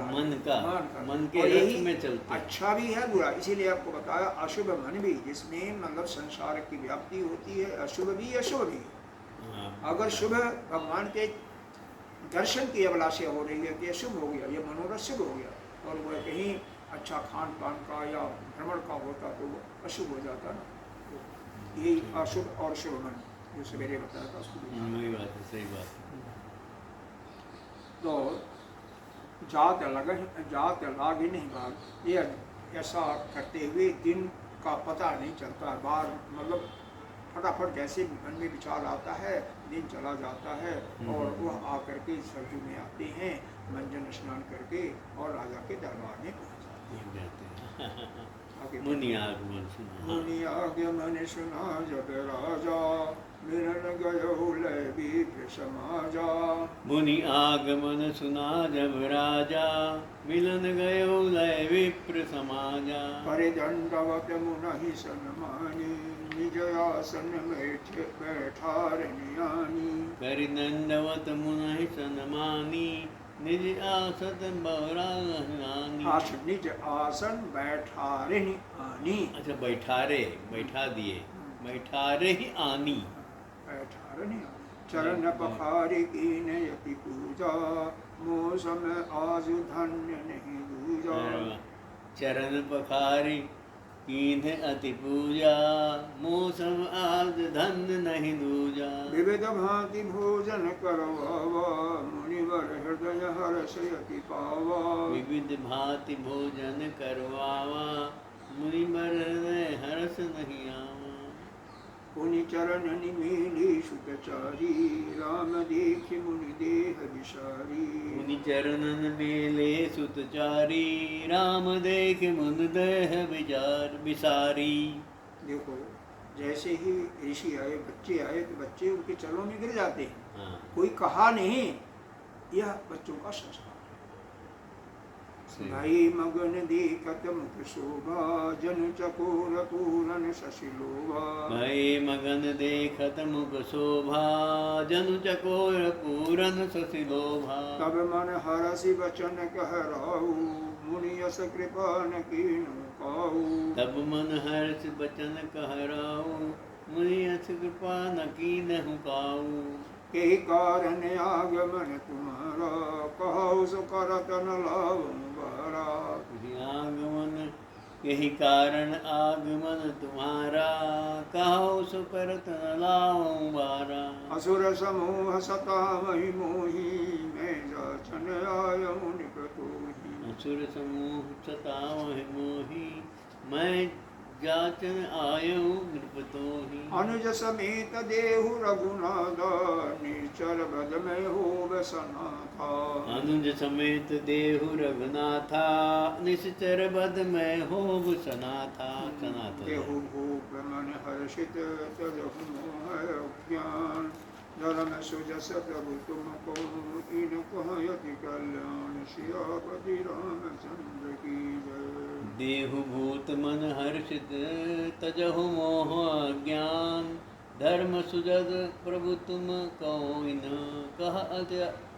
मन के रथ में चलते। अच्छा भी है, बुरा। इसीलिए आपको बताया अशुभ मन भी, जिसमें मतलब संसार की व्याप्ति होती है, अशुभ भी अशुभ भी। अगर शुभ भगवान के दर्शन की अभिलाषा हो रही है कि शुभ हो गया, ये मनोरथ शुभ हो गया, और वह कहीं अच्छा खान पान का या भ्रमण का होता तो वो अशुभ हो जाता ना। यही अशुभ और शुभ मन जो सवेरे बताया था उसको। सही बात। तो जात लाग ही नहीं भाग, ये ऐसा करते हुए दिन का पता नहीं चलता। बार मतलब फटाफट जैसे मन में विचार आता है, दिन चला जाता है और वह आकर के सरजू में आते हैं, मंजन स्नान करके और राजा के दरबार में पहुंच जाते हैं। आगे मुनि आगमन सुना। मुनि आगमन सुना जब राजा, मिलन गयो लय विप्र समाजा। मुनि आगमन सुना जब राजा, मिलन गयो लय विप्र समाजा। परिदंडवत मुनहि सन्मानी, निज आसन बैठारनियानी। परिदंडवत मुनहि सन्मानी, निज आसन बैठारनियानी। आसन निज आसन बैठारनियानी। अच्छा, बैठारे, बैठा दिए, बैठारे ही आनी। बैठारनियानी। चरण पखारि कीन यति पूजा, मौसम आजु धन्य नहीं दूजा। चरण पखारी कीन्ह अति पूजा, मौसम आज धन्य नहीं दूजा। विविध भांति भोजन करवावा, मुनिवर हृदय हर्ष यति पावा। विविध भांति भोजन करवावा, मुनिवर हृदय हर्ष नहीं आवा। पुनि चरण निमीली सुतचारी, राम देखि मुनि देह विसारी। मुनि चरणन मेले सुतचारी, राम देख मुन देह विसारी। देखो, जैसे ही ऋषि आए, बच्चे आए तो बच्चे उनके चरणों में गिर जाते हैं। हाँ। कोई कहा नहीं, यह बच्चों का संस्कार। भाई मगन देखत मुख शोभा, जन चकोर पूरन शशिलोभा। भाई मगन देखत मुख शोभा, जन चकोर पूरन शशिलोभा। तब मन हरसि वचन कहराऊ, मुनि यस कृपा न कीन्हु काऊ। तब मन हर्ष बचन कहराऊ, मुनि यस कृपा न कीन्हु काऊ। के कारण आगमन तुम्हारा, कहो सो करत न लाऊं बारा। आगमन यही कारण आगमन तुम्हारा, कहो सो करत न लाऊं बारा। असुर समूह सतामहि मोहि, मैं जाचन आयऊ निकटोहि। असुर समूह सतावहि मोहि, मैं जाचन आयऊ नृपतोहि। अनुज समेत देहु रघुनाथा, निश्चर बद में होव सनाथा। अनुज समेत देहु रघुनाथा, निश्चर बद में होव सनाथा। सनाथा देहु भूप मन हर्षित, तजहु मोह अज्ञान। धर्म सुजस प्रभु तुमको, इन कहयति कल्याण। सियापति रामचंद्र की जय। देहु भूत मन हर्षित, तजहु मोह अज्ञान। धर्म सुजस प्रभु तुम कहो इन, कह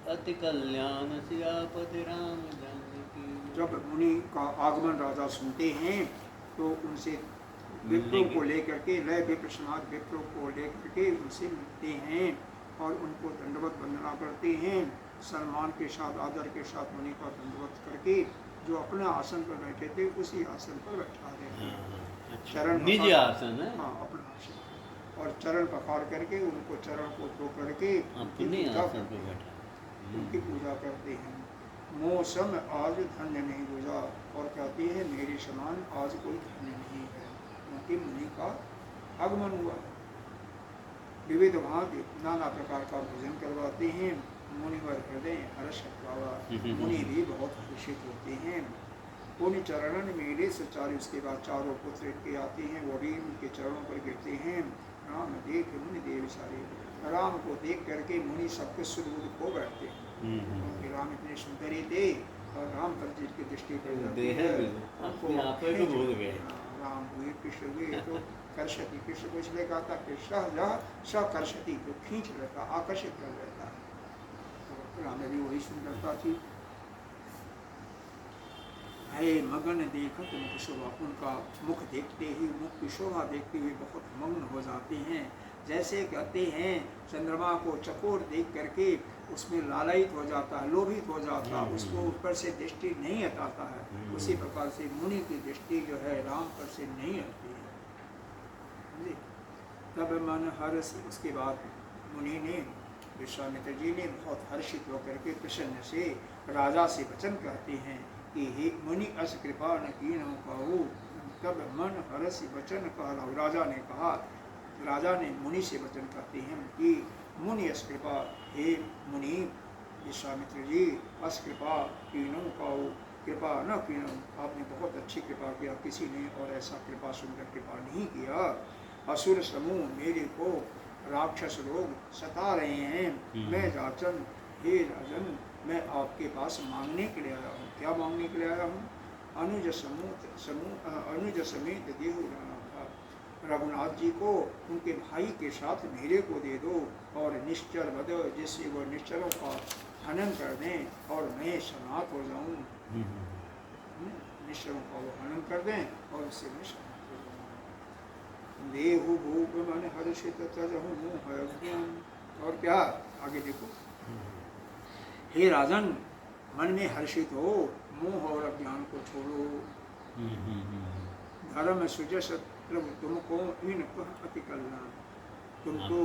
अति कल्याण। सियापति रामचंद्र की। जब मुनि का आगमन राजा सुनते हैं तो उनसे विप्रों को लेकर के, लय विप्र समाज विप्रों को लेकर के उनसे मिलते हैं और उनको दंडवत वंदना करते हैं। सम्मान के साथ, आदर के साथ मुनि का दंडवत करके जो अपने आसन पर बैठे थे उसी आसन पर बैठा रहे हैं। चरण निज आसन है। हाँ, अपना आसन। और चरण पखार करके उनको चरण को धो करके अपने आसन पर बैठा, उनकी पूजा करते हैं। मौसम आज धन्य नहीं बुझा, और कहते हैं मेरे समान आज कोई धन्य नहीं है, क्योंकि मुनि का आगमन हुआ। विविध भांति नाना प्रकार का भोजन करवाते हैं। मुनिवर हृदय हर्ष पावा, मुनि भी बहुत हर्षित होते हैं। पुण्य चरणन मेरे सचारी, उसके बाद चारों पुत्र इनके आते हैं, वो भी उनके चरणों पर गिरते हैं। राम देख मुनि देव सारे, राम को देख करके मुनि सबके सुदूर खो बैठते हैं, क्योंकि राम इतने सुंदर ही थे और राम पर जिसकी दृष्टि पड़ जाती है उनको भूल गए। राम हुए कृष्ण हुए तो कर्षति, कृष्ण को इसलिए कहा था कृष्ण जहाँ सकर्षति, तो खींच लेता, आकर्षित कर लेता है। तो राम में भी वही सुंदरता थी। है मगन देखत मुख शोभा, उनका मुख देखते ही, मुख की शोभा देखते हुए बहुत मग्न हो जाते हैं। जैसे कहते हैं चंद्रमा को चकोर देख करके उसमें लालयित हो जाता है, लोभित हो जाता है, उसको ऊपर से दृष्टि नहीं हटाता है, उसी प्रकार से मुनि की दृष्टि जो है राम पर से नहीं हटती है। तब मन हर्ष, उसके बाद मुनि ने, विश्वामित्र जी ने बहुत हर्षित होकर के प्रसन्न से राजा से वचन कहते हैं कि हे मुनि अस कृपा न कीन्हु कहु। तब मन हर्ष वचन कह, राजा ने कहा राजा ने मुनि से वचन करते हैं कि मुनि अस कृपा, हे मुनि विश्वामित्र जी, अस कृपा कीनो पाओ, कृपा न कीनो, आपने बहुत अच्छी कृपा किया, किसी ने और ऐसा कृपा सुनकर कृपा नहीं किया। असुर समूह मेरे को राक्षस लोग सता रहे हैं, मैं जाचन, हे राजन, मैं आपके पास मांगने के लिए आया हूँ। क्या मांगने के लिए आया हूँ? अनुज अनुज समेत देहु रघुनाथ जी को उनके भाई के साथ मेरे को दे दो, और निश्चर वध, जिससे वो निश्चरों का हनन कर दें और मैं सनात हो जाऊं। निश्चरों का वो हनन कर दें और उससे मैं सनात हो जाऊं। देहु भूप मन हर्षित तजहु मोह अज्ञान। और क्या आगे देखो, हे राजन, मन में हर्षित हो, मोह और अज्ञान को छोड़ो। धर्म सुजस प्रभु तुमको इन अति कल्याण, तुमको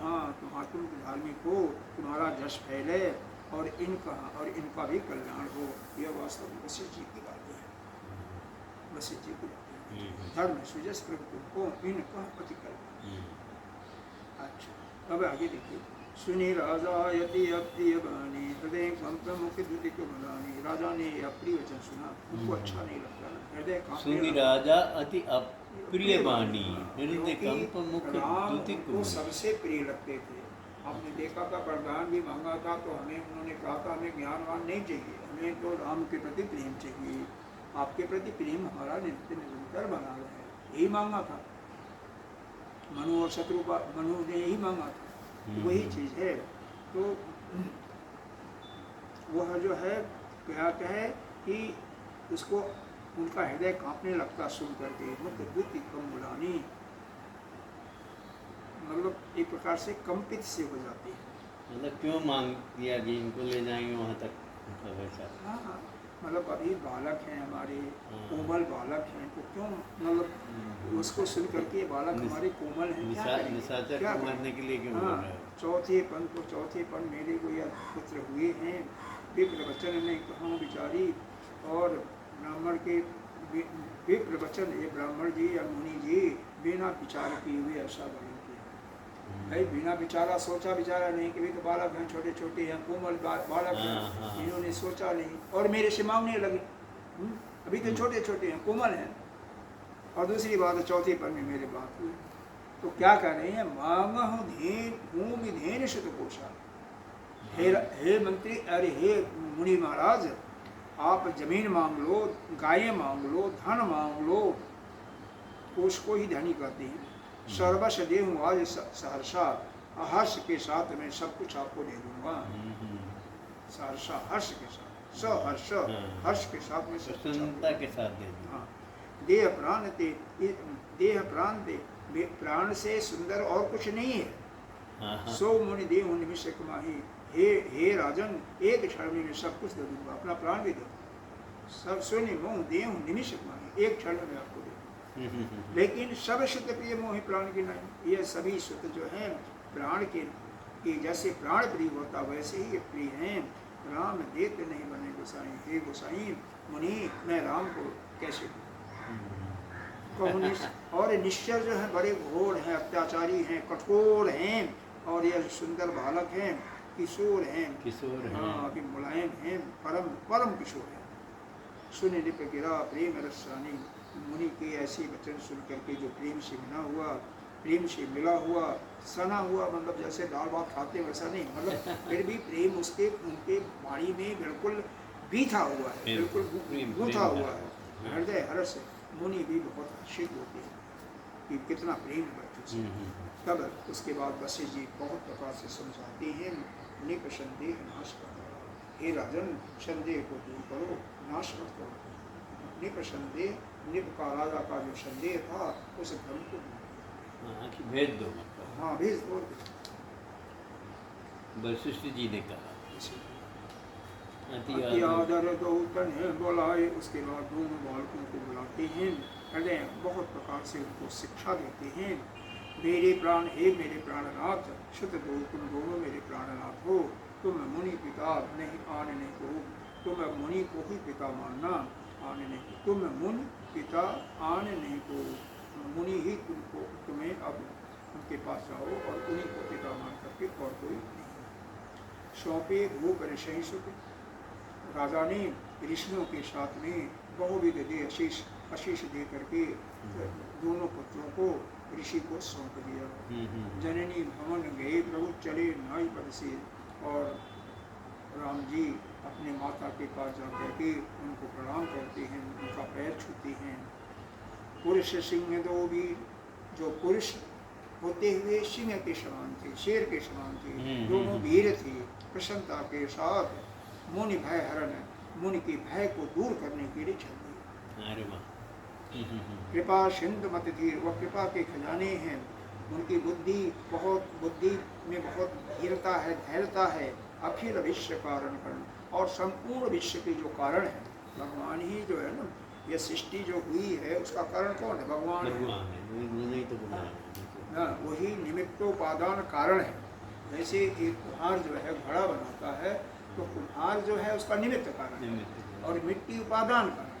हाँ तुम धार्मिक हो, तुम्हारा जश फैले और इनका भी कल्याण हो। यह वास्तव में वशिष्ठ जी की बात है, वशिष्ठ जी की बात है। धर्म सुजस प्रभु तुमको इनका अति कल्याण। अच्छा, अब आगे देखिए, सुनी राजा यदि अप्रिय बानी, हृदय कंप मुख दुति को मलानी। राजा ने यह अप्रिय वचन सुना, उनको अच्छा नहीं लगता, हृदय सुनी राजा अति अप्रिय बानी, हृदय कंप मुख दुति को सबसे प्रिय लगते थे। आपने देखा था, वरदान भी मांगा था तो हमें उन्होंने कहा था हमें ज्ञानवान नहीं चाहिए, हमें तो राम के प्रति प्रेम चाहिए। आपके प्रति प्रेम हमारा निरंतर बना रहा है, यही मांगा था। मनु और शत्रुपा, मनु ने यही मांगा था, वही चीज है। तो वह जो है क्या कहे कि उसको उनका हृदय कांपने लगता सुन करके, मुख दुति कम बुलानी, मतलब एक प्रकार से कंपित से हो जाती है। मतलब क्यों मांग दिया कि इनको ले जाएंगे वहाँ तक, मतलब ऐसा। हाँ, मतलब अभी बालक हैं हमारे, कोमल बालक हैं, तो क्यों मतलब उसको सुन करके बालक हमारे कोमल हैं, क्या मारने के लिए क्यों? हाँ, चौथे पन मेरे को यह पुत्र हुए हैं, विप्र वचन ने कहा बिचारी, और ब्राह्मण के विप्र वचन, ये ब्राह्मण जी या मुनि जी बिना विचार किए हुए ऐसा वर्णन किया। भाई बिना विचारा, सोचा विचारा नहीं कि भी तो बालक हैं, छोटे छोटे हैं, कोमल बालक हैं, इन्होंने सोचा नहीं और मेरे से मांगने लगे। अभी तो छोटे छोटे हैं, कोमल हैं। और दूसरी बात, चौथे पर में मेरे बात हुई तो क्या कह रहे हैं, मांग धेन शतकोशा। हे मंत्री, अरे हे मुनि महाराज, आप जमीन मांग लो, गायें मांग लो, धन मांग लो, कोष को ही धनी कहते हैं। सर्वस्व देहूँ आज सहर्षा, हर्ष के साथ मैं सब कुछ आपको दे दूंगा। सहर्षा, हर्ष के साथ, सहर्ष, हर्ष के साथ में प्रसन्नता के साथ दे दूंगा। देह प्राण ते, प्राण से सुंदर और कुछ नहीं है। सो मुनि देहु निमिष कमाही, हे राजन, एक क्षण में सब कुछ दे दूंगा, अपना प्राण भी दे दूंगा। सब सुनि मोह देहु निमिष कमाही, एक क्षण में आपको दे दूंगा। लेकिन सब शुद्ध प्रिय मोहि प्राण की नहीं, ये सभी शुद्ध जो है प्राण के जैसे प्राण प्रिय होता वैसे ही ये प्रिय हैं। राम देते नहीं बने गोसाई, हे गोसाई मुनि, मैं राम को कैसे दूँ? और निश्चर जो है बड़े घोर हैं, अत्याचारी हैं, कठोर हैं, और ये सुंदर बालक हैं, किशोर हैं, हाँ अभी मुलायम हैं, परम किशोर हैं। सुनि निप गिरा प्रेम रसानी, मुनि के ऐसे वचन सुन करके जो प्रेम से मिला हुआ, प्रेम से मिला हुआ, सना हुआ, मतलब जैसे दाल भात खाते वैसा नहीं, मतलब फिर भी प्रेम उसके उनके वाणी में बिल्कुल बीथा हुआ है, बिल्कुल गूंथा हुआ है। हृदय हर्ष, मुनि भी बहुत हर्षित होते हैं कि कितना प्रेम है। तब उसके बाद वशिष्ठ जी बहुत प्रकार से समझाते हैं, निप संदेह नाश करो, हे राजन संदेह को दूर करो, नाश मत करो। निप संदेह, निप का राजा का जो संदेह था उस भ्रम को भेज दो। हाँ भेज दो। वशिष्ठ जी ने कहा। अति आदर दो तन्हे बुलाए, उसके बाद दोनों बालकों को बुलाते हैं, हृदय बहुत प्रकार से उनको शिक्षा देते हैं। मेरे प्राण, हे मेरे प्राणनाथ, शुद्ध दो तुम दोनों मेरे प्राणनाथ हो, तुम मुनि पिता नहीं आने नहीं को, तुम मुनि को ही पिता मानना, आने नहीं, तुम मुनि पिता आने नहीं को, मुनि ही तुमको तुम्हें अब उनके पास जाओ और उन्हीं को पिता मान करके और कोई नहीं। सौंपे भूप ऋषि सुख, राजा ने ऋषियों के साथ में बहुविध दे आशीष दे करके दोनों पुत्रों को ऋषि को सौंप दिया। जननी भवन गए प्रभु चले नाई पद से, और राम जी अपने माता के पास जा करके उनको प्रणाम करते हैं, उनका पैर छूते हैं। पुरुष सिंह दो वीर, जो पुरुष होते हुए सिंह के समान थे, शेर के समान थे, दोनों वीर थे। प्रसन्नता के साथ मुनि भय हरण, मुनि के भय को दूर करने के लिए चल दिए। कृपा सिंधु मत धीर, वह कृपा के खजाने हैं। उनकी बुद्धि में बहुत धीरता है, धैर्यता है। अखिल विश्व कारण करण, और संपूर्ण विश्व के जो कारण है भगवान ही जो है ना, यह सृष्टि जो हुई है उसका कारण कौन है? भगवान है ना, वही निमित्तोपादान कारण है। जैसे एक कुम्हार जो है घड़ा बनाता है, तो कुम्हार जो है उसका निमित्त कारण है और मिट्टी उपादान कारण।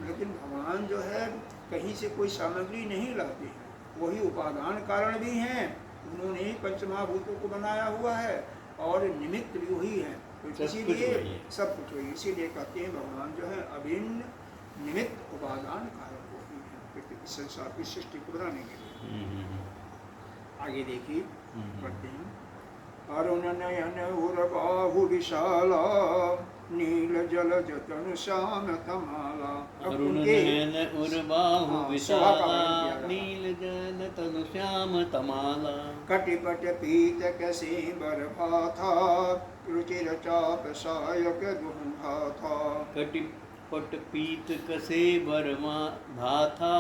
लेकिन भगवान जो है कहीं से कोई सामग्री नहीं लाते हैं, वही उपादान कारण भी हैं। उन्होंने ही पंचमहाभूतों को बनाया हुआ है और निमित्त भी वही है। तो इसीलिए सब कुछ वही, इसीलिए कहते हैं भगवान जो है अभिन्न निमित्त उपादान कारण वही है संसार की सृष्टि को बनाने के लिए। आगे देखिए पढ़ते हैं। अरुण नयन उर बाहु विशाला, नील जल जतन श्याम तमाला। अरुण नयन उर बाहु विशाला, नील जल तनु श्याम तमाला। कटिपट पीत कैसे बर भाथा, रुचिर चाप सायक दुहा था। कटिपट पीत कसे बर भाथा,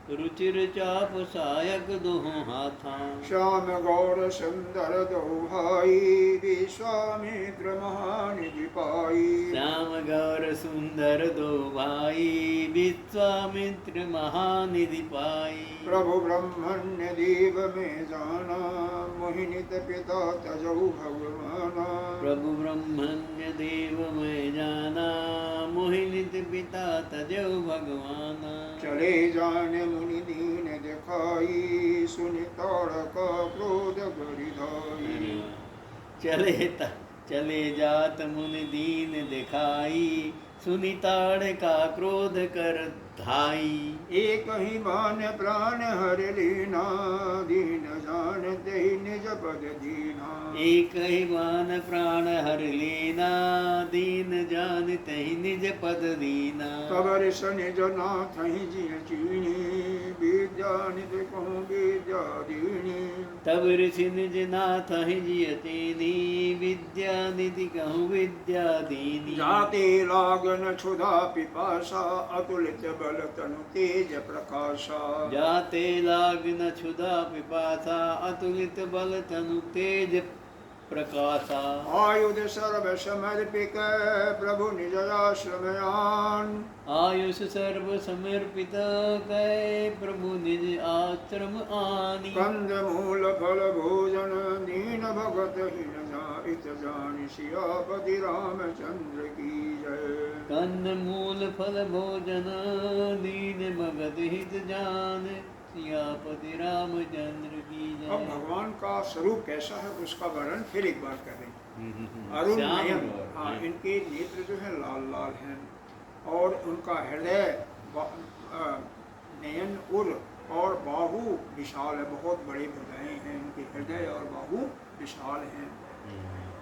रुचिर चाप सायक दोहों हाथा। श्याम गौर सुंदर दो भाई, विश्वामित्र महानिधि पाई। श्याम गौर सुंदर दो भाई, विश्वामित्र महानिधि पाई। प्रभु ब्रह्मण्य देव में जाना, मोहिनित पिता तजौ भगवाना। प्रभु ब्रह्मण्य देव में जाना, मोहिनित पिता तजौ भगवाना। चले जाने मुनि दीन दिखाई, सुनि ताड़क क्रोध गरिधाई। चले जात मुनि दीन दिखाई, सुनि ताड़का क्रोध कर धाई। एक ही बान प्राण हर लीना, दीन जानते ही निज पद दीना। एक ही बान प्राण हर लेना, दीन जानते ही निज पद दीना। कबर निज नाथ ही जिय चीनी, विद्या निधि कहूँ विद्या दीनी। तब ऋषि निज नाथ ही जिय चीनी, विद्या निधि कहूँ विद्या दीनी। जाते लागन क्षुधा पिपासा, अतुलित बल तनु तेज प्रकाशा। जाते लागन क्षुधा पिपासा, अतुलित बल तनु तेज प्रकाशा। आयुध सर्व समर्पित प्रभु निज आश्रमयान। आयुष सर्व समर्पित कै प्रभु निज आश्रम आनी। कंद मूल फल भोजन दीन भगत हिन जाइत जानि, सियापति रामचंद्र की जय। कंद मूल फल भोजन दीन भगत हित जान, सियापति रामचंद्र की जय। अब भगवान का स्वरूप कैसा है उसका वर्णन फिर एक बार करें। अरुण नयन, हाँ, इनके नेत्र जो है लाल लाल हैं और उनका हृदय नयन उर और बाहु विशाल है, बहुत बड़े हृदय हैं इनके, हृदय और बाहु विशाल हैं।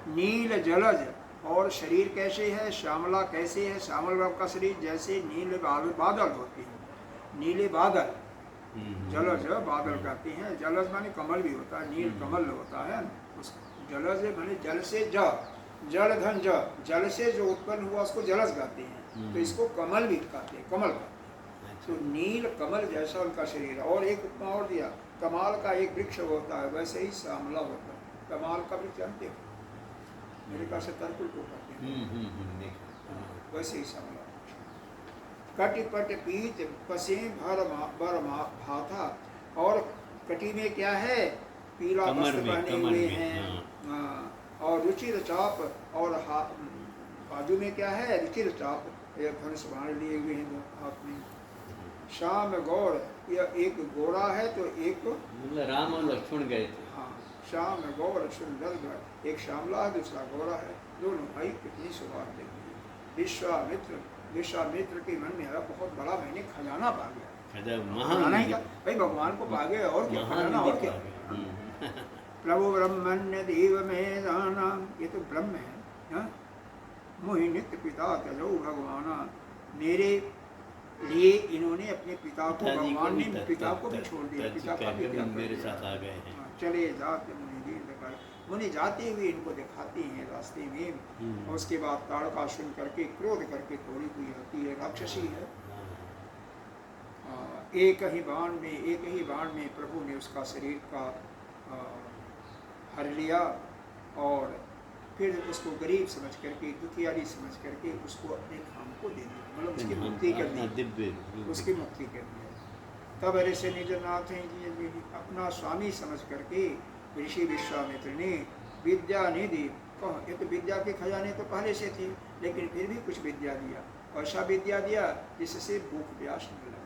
नील जलज, और शरीर कैसे है? श्यामला कैसे है? श्यामल रंग का शरीर जैसे नील बादल होते हैं, नीले बादल। जलज बादल कहते हैं, जलज माने कमल भी होता है, नील कमल होता है। उस जलज माने जल से जल धन जल से जो उत्पन्न हुआ उसको जलज कहते हैं, तो इसको कमल भी कहते हैं, कमल कहते हैं। तो नील कमल जैसा उनका शरीर। और एक उपमा और दिया, कमाल का एक वृक्ष होता है वैसे ही श्यामला होता है। कमाल का वृक्ष जानते हो, मेरे का से तरकुल को कहते हैं, वैसे ही श्यामला। कटिपट पीत पसे भर भाथा, और कटी में क्या है? पीला वस्त्र पहने हुए हैं। और रुचिर चाप, और बाजू में क्या है? रुचिर चाप, धनुष बाण लिए हुए हैं हाथ में। श्याम गौर, यह एक गोरा है तो एक मतलब राम और लक्ष्मण गए थे। हाँ, श्याम गौर सुंदर घर, एक श्यामला है दूसरा गौरा है, दोनों भाई कितनी सौभाग्य देंगे। विश्वामित्र के मन में बहुत बड़ा मैंने खजाना पा गया। खजाना ही का भाई भगवान को पा गए और क्या खजाना और क्या। प्रभु ब्रह्मण्य देव में जाना, ये तो ब्रह्म है। मोहि नित्य पिता तजो भगवाना, मेरे लिए इन्होंने अपने पिता को, भगवान ने पिता को भी छोड़ दिया, पिता का भी त्याग मेरे साथ आ गए हैं। चले जाते मुनि दीन दिखाए, मुनि जाते हुए इनको दिखाते हैं रास्ते में। और उसके बाद ताड़का सुन करके क्रोध करके थोड़ी हुई आती है, राक्षसी है। एक ही बाण में प्रभु ने उसका शरीर का हर लिया और फिर उसको गरीब समझ करके, दुखियारी समझ करके उसको अपने धाम को दे दिया, मतलब उसकी मुक्ति कर दी, उसकी मुक्ति कर दिया। तब ऋषि निजनाथ अपना स्वामी समझ करके ऋषि विश्वामित्र ने विद्या निधि, ये तो विद्या के खजाने तो पहले से थे, लेकिन फिर भी कुछ विद्या दिया। ऐसा विद्या दिया जिससे भूख प्यास न लगे।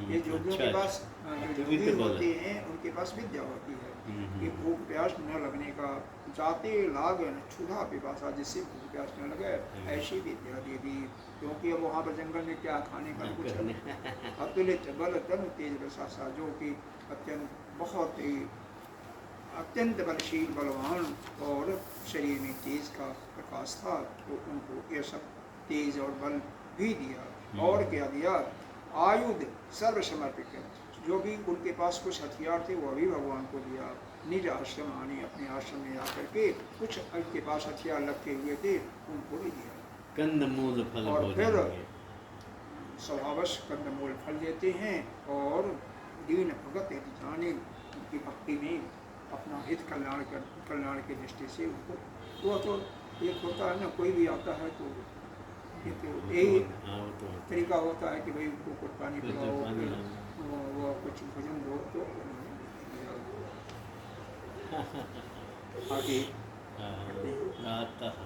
ये जोगियों के पास, जो जोगी होते हैं उनके पास विद्या होती है कि भूख प्यास न लगने का, जाते लागन क्षुधा पिपासा, जिससे भूख प्यास न लगे, ऐसी विद्या दे दी। क्योंकि अब वहाँ पर जंगल में क्या खाने का कुछ अतुलित बल तनु तेज बसासा, जो कि अत्यंत बलशील बलवान और शरीर में तेज का प्रकाश था, तो उनको ये सब तेज और बल भी दिया। और क्या दिया, आयुध सर्व समर्पित, जो भी उनके पास कुछ हथियार थे वो भी भगवान को दिया। निज आश्रम आने, अपने आश्रम में आकर के कुछ उनके पास हथियार रखे हुए थे उनको भी दिया। कंदमूल फल, और फिर स्वभावश कंदमूल फल देते हैं और दीन भगत जाने उनकी भक्ति में अपना हित कल्याण की दृष्टि से उनको, वो तो एक होता है ना, कोई भी आता है तो यही तरीका होता है कि भाई उनको कुछ पानी पिलाओ, वो कुछ भोजन दो, तो आगे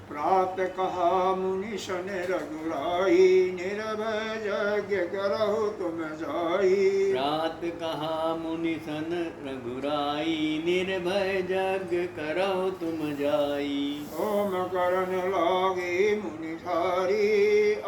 प्रातः कहा मुनि सन रघुराई, निर्भय यज्ञ करहु तुम जाई। प्रात कहा मुनि सन रघुराई, निर्भय यज्ञ करहु तुम जाई। ओम करन लागे मुनि धारी,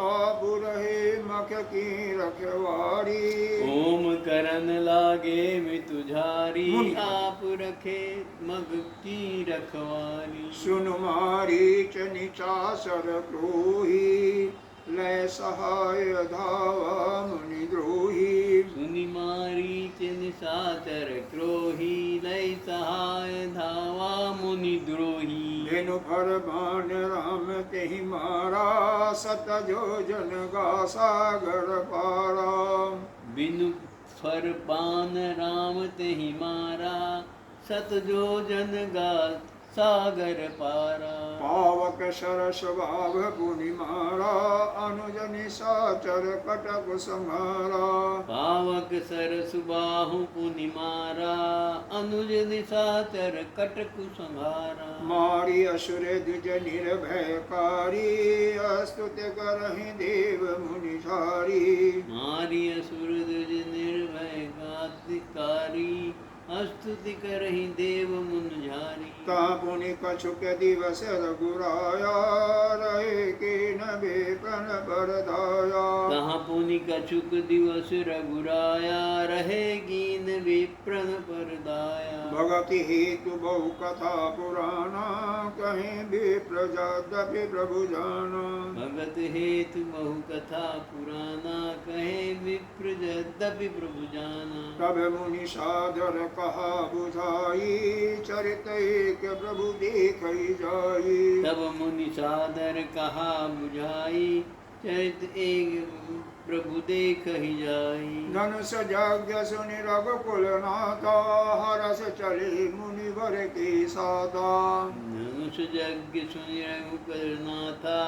आप रहे मख की रखवारी। ओम करन लागे मितुझारी, आप रखे मग की रखवारी। सुन मारीच निचासर क्रोही, लय सहाय धावा मुनि द्रोही। सुनि मारीच निशाचर क्रोही, लय सहाय धावा मुनि द्रोही। बिनु फर बाण राम तेहि मारा, सत जोजन गा सागर पारा। बिनु फर बाण राम तेहि मारा, सत जोजन गा सागर पारा। पावक सरस भाव पुनि मारा, अनुज निशाचर कटक संहारा। पावक सरस बाहु पुनि मारा, अनुज निशाचर कटक संहारा। मारी असुर द्विज निर्भयकारी, स्तुति करहि देव मुनि झारी। मारी असुर द्विज निर्भय गातिकारी, स्तुति करहि देव मुन झारी। पुनि कछुक दिवस रघुराया, रहे कीन विपिन बरदाया। कहाँ पुनि कछुक दिवस रघुराया, रहे कीन विप्रन परदाया। भगति हेतु बहु कथा पुराना, कहीं विप्र यद्यपि प्रभु जाना। भगत हेतु बहु कथा पुराना, कहे विप्र यद्यपि प्रभु जाना। तब मुनि सादर कहा बुझाई, चरित एक प्रभु देखई जाई। तब मुनि सादर कहा बुझाई, चरित एक प्रभु देख ही जाई। धनुष यज्ञ सुनि रघुकुल नाथा, हरस चले मुनि वर के साथा। धनुष यज्ञ सुनि रघुकुल नाथा,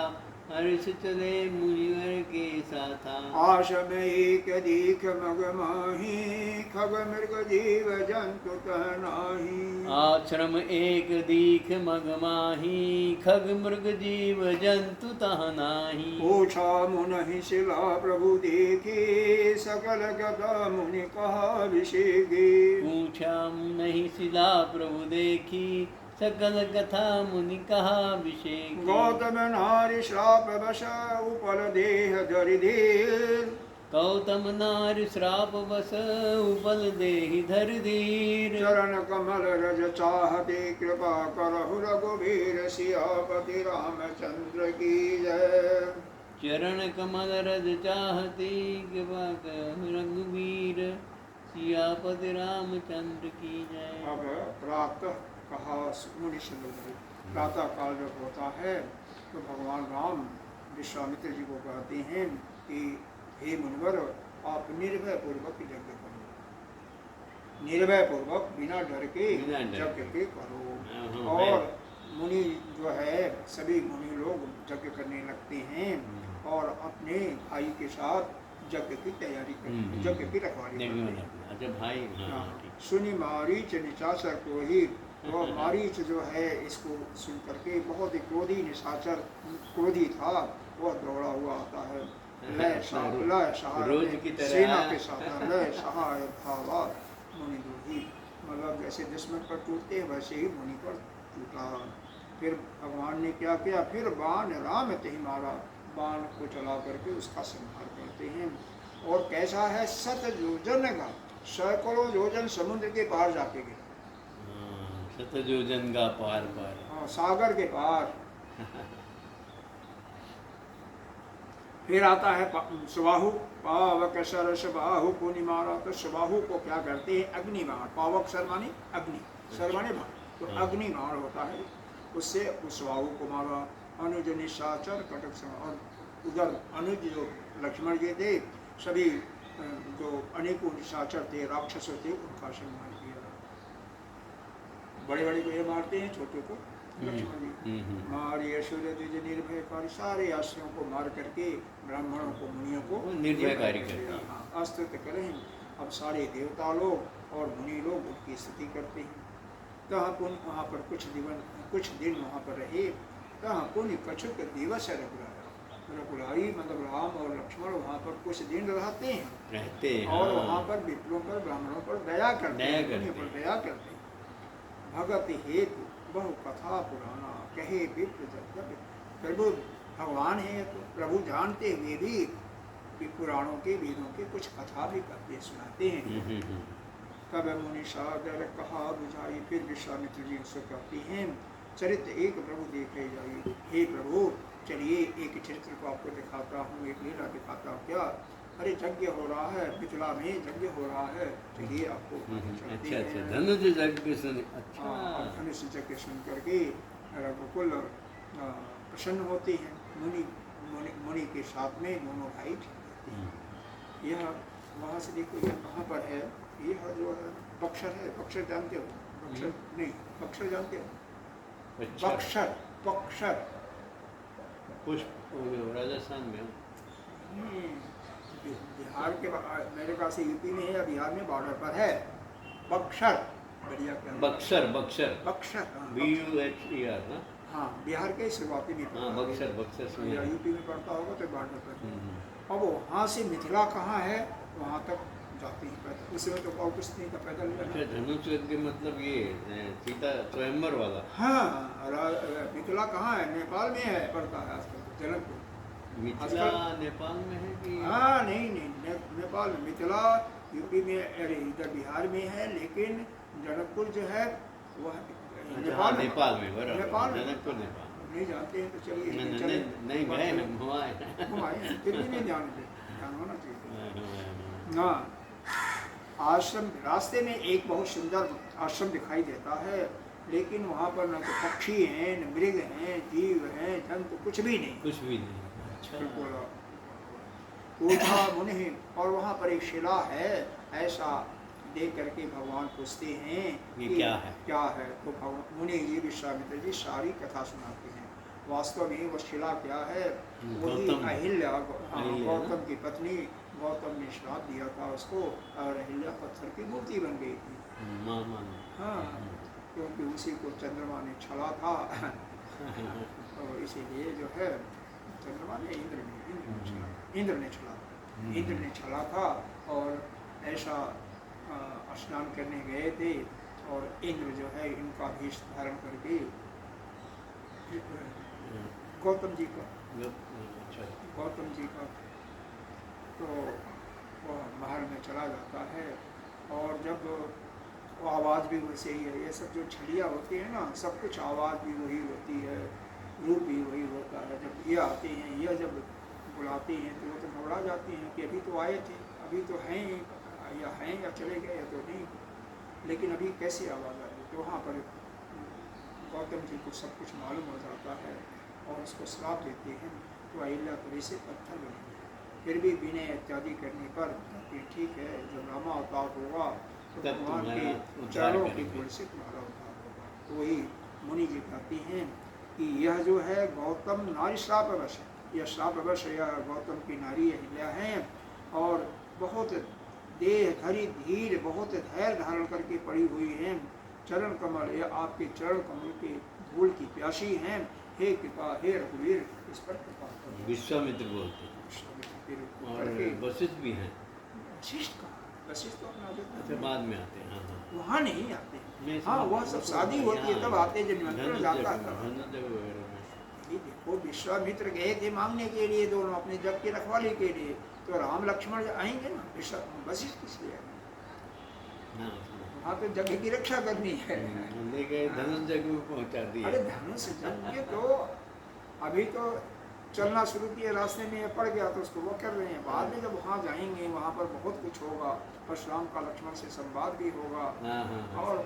हर्ष चले मुनिवर के साथा। आश में एक दीख मग माही, खग मृग जीव जंतु कह नाही। आश्रम एक दीख मग माही, खग मृग जीव जंतु तह नाही। पूछा मुनि शिला प्रभु देखी, सकल गदा मुनि कहा विषेगी। पूछा मुनि शिला प्रभु देखी, सकल कथा मुनि कहा विषेकी। गौतम नारी श्राप वश उपल देह धरि धीर। गौतम नार श्राप बस उपल देहि धर धीर। चरण कमल रज चाहते कृपा करहु रघुवीर, सियापति रामचंद्र की जय। चरण कमल रज चाहती कृपा कर रघुवीर, सियापति रामचंद्र की जय। अब प्रातः कहा मुनि सुंदर, प्रातः काल जब होता है तो भगवान राम विश्वामित्र जी को कहते हैं कि हे मुनिवर, आप निर्भय पूर्वक यज्ञ करो, निर्भय पूर्वक बिना डर के यज्ञ के करो। और मुनि जो है सभी मुनि लोग यज्ञ करने लगते हैं और अपने भाई के साथ यज्ञ की तैयारी करते, यज्ञ की रखवाली करते हैं। अच्छा भाई, सुनि मारीच निशाचर को ही, वह मारीच जो है इसको सुन करके बहुत ही क्रोधी, निशाचर क्रोधी था, वह दौड़ा हुआ आता है। लय सहाय सेना के साथ लय सहाय भावा मुनि द्रोही, मतलब जैसे दुश्मन पर टूटते हैं वैसे ही मुनि पर टूटा। फिर भगवान ने क्या किया, फिर बाण राम ते मारा, बाण को चला करके उसका संहार करते हैं। और कैसा है, सत योजन का, सैकड़ों योजन समुद्र के पार जाके गिरा। सत योजन का पार पार, हाँ, सागर के पार। फिर आता है सुबाहु, पावक सरस बाहु पुनि मारा। तो सुबाहु को क्या करते हैं, अग्नि बाण, पावक सर माने अग्नि, सर माने बाण, तो अग्नि बाण होता है, उससे उस सुबाहु को मारा। अनुज निशाचर कटक से, और उधर अनुज जो लक्ष्मण जी थे, सभी जो अनेकों निशाचर थे, राक्षस थे, उनका संहार किया। बड़े बड़े को ये मारते हैं, छोटे को लक्ष्मण जी मारी असुर द्विज निर्भयकारी, सारे आश्रयों को मार करके ब्राह्मणों को मुनियों को निर्भयकारी करते हैं। हाँ, स्तुति करें। अब सारे देवता लोग और मुनि लोग उनकी स्तुति करते हैं। तहाँ पुण्य वहाँ पर कुछ दिन वहाँ पर रहे। तहाँ पुण्य कछुक दिवस रघुराई, मतलब राम और लक्ष्मण वहाँ पर कुछ दिन रहते हैं और वहाँ पर विप्रों पर, ब्राह्मणों पर दया करते हैं। भगत हेतु बहु कथा पुराना, कहे विप्र प्रभु भगवान है तो प्रभु जानते हुए भी पुराणों के, वेदों के कुछ कथा भी करते सुनाते हैं। तब मुनि सागर कहा बुझाई, फिर विश्वामित्र जी उससे कहती हैं, चरित्र एक प्रभु देखे जाइए। हे प्रभु, चलिए एक चरित्र को आपको दिखाता हूँ, एक लीला दिखाता हूँ। क्या, अरे यज्ञ हो रहा है, मिथिला में यज्ञ हो रहा है, चलिए आपको धनुष यज्ञ सुन, धनुष यज्ञ सुन करके रघुकुल प्रसन्न होते हैं। मुनि के साथ में दोनों भाई ठीक हैं। यह वहाँ से देखो, यह कहाँ पर है, यह जो है बक्सर है। बक्सर जानते हो? बक्सर नहीं, बक्सर जानते हो? बक्सर, बक्सर पुष्प राजस्थान में, बिहार के, मेरे ख्याल से यूपी में है या बिहार में बॉर्डर पर है बक्सर। बढ़िया, बक्सर बक्सर बक्सर BUXER ना, हाँ, बिहार के शुरुआती में हाँ, बक्सर या यूपी में पड़ता होगा तो बॉर्डर पर। अब वहाँ से मिथिला कहाँ है, वहाँ तक जाते हैं पैदल, उसमें तो और कुछ नहीं था, पैदल। अच्छा, धनुष यज्ञ मतलब ये सीता स्वयंवर वाला? हाँ, मिथिला कहाँ है, नेपाल में है, पड़ता है आजकल जनकपुर। मिथिला नेपाल में है कि? हाँ, नहीं, नेपाल में। मिथिला यूपी में, अरे इधर बिहार में है, लेकिन जनकपुर जो है वह नेपाल में, जनकपुर नेपाल। नहीं जानते हैं तो चलिए, नहीं गए हैं, घुमाए, फिर भी नहीं जानते, ध्यान होना चाहिए। हाँ, आश्रम, रास्ते में एक बहुत सुंदर आश्रम दिखाई देता है, लेकिन वहाँ पर न तो पक्षी हैं, न मृग हैं, जीव हैं, जंतु कुछ भी नहीं। अच्छा, पूछा मुनि, और वहाँ पर एक शिला है, ऐसा देख करके भगवान पूछते हैं ये क्या है? तो मुनि जी विश्वामित्र जी सारी कथा सुनाते हैं। वास्तव में वो शिला क्या है, वही गौतम। अहिल्या, अहिल्या। गौतम की पत्नी। गौतम ने श्राप दिया था उसको और अहिल्या पत्थर की मूर्ति बन गई थी। माँ मान। हाँ, क्योंकि उसी को चंद्रमा ने छला था। और इसीलिए जो है चंद्रमा ने इंद्र ने छला, इंद्र ने छला था। और ऐसा स्नान करने गए थे और इंद्र जो है इनका भेष धारण करके गौतम जी का तो वह महल में चला जाता है। और जब वो आवाज़ भी वैसे ही है, ये सब जो छलियाँ होती है ना, सब कुछ आवाज़ भी वही होती है, रूप भी वही होता है। जब ये आते हैं, ये जब बुलाते हैं तो वो तो घबरा जाते हैं कि अभी तो आए थे, अभी तो हैं या चले गए या तो नहीं, लेकिन अभी कैसी आवाज़ आ रही। तो वहाँ पर गौतम जी को सब कुछ मालूम हो जाता है और उसको श्राप देते हैं। तो अहिल्या तरी से पत्थर बने। फिर भी विनय इत्यादि करने पर कहते हैं ठीक है, जब रामा अवतार होगा तो तब भगवान के तुम्हारा उद्धार चरणों की करेंगे। धूल से तुम्हारा उद्धार होगा। तो वही मुनि जी कहते हैं कि यह जो है गौतम नारी श्रापवश है, यह श्रापवश यह गौतम की नारी अहिल्या हैं और बहुत देह धरी धीर, बहुत धैर्य धारण करके पड़ी हुई हैं। चरण कमल, यह आपके चरण कमल के धूल की प्यासी हैं। हे कृपा, हे रघुवीर, इस पर कृपा करो। विश्वामित्र बोलते हैं और वशिष्ठ भी हैं। वशिष्ठ का, वशिष्ठ तो अपना अच्छा जो बाद में आते हैं। हाँ हाँ वहाँ नहीं आते। मैं हाँ, समझ- वह सब शादी होती है तब आते हैं, जब निमंत्रण जाता है तब। धनंजय वगैरह में। ये देखो विश्वामित्र गए थे मांगने के लिए, दोनों अपने जग की रखवाली के लिए, तो राम लक्ष्मण आएंगे ना, वशिष्ठ किस लिए आएंगे? हाँ, वहाँ तो जग की रक्षा करनी है। ले गए धनंजय को पहुंचा दिया। अरे धनुष यज्ञ तो अभी तो चलना शुरू किया, रास्ते में ये पड़ गया तो उसको वो कर रहे हैं। बाद में जब वहाँ जाएंगे वहाँ पर बहुत कुछ होगा, परशुराम का लक्ष्मण से संवाद भी होगा हाँ हाँ हाँ। और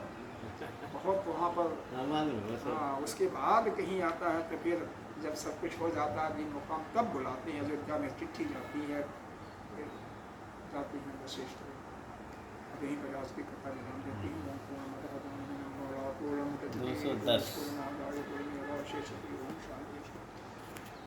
बहुत वहाँ पर। हाँ, मालूम है सब। हाँ, उसके बाद कहीं आता है तो फिर जब सब कुछ हो जाता है दिन मुकाम, तब बुलाते हैं। अयोध्या में चिट्ठी जाती है, फिर जाते हैं वशिष्ठ। अब यहीं पर आज की कथा ध्यान देती हूँ। 210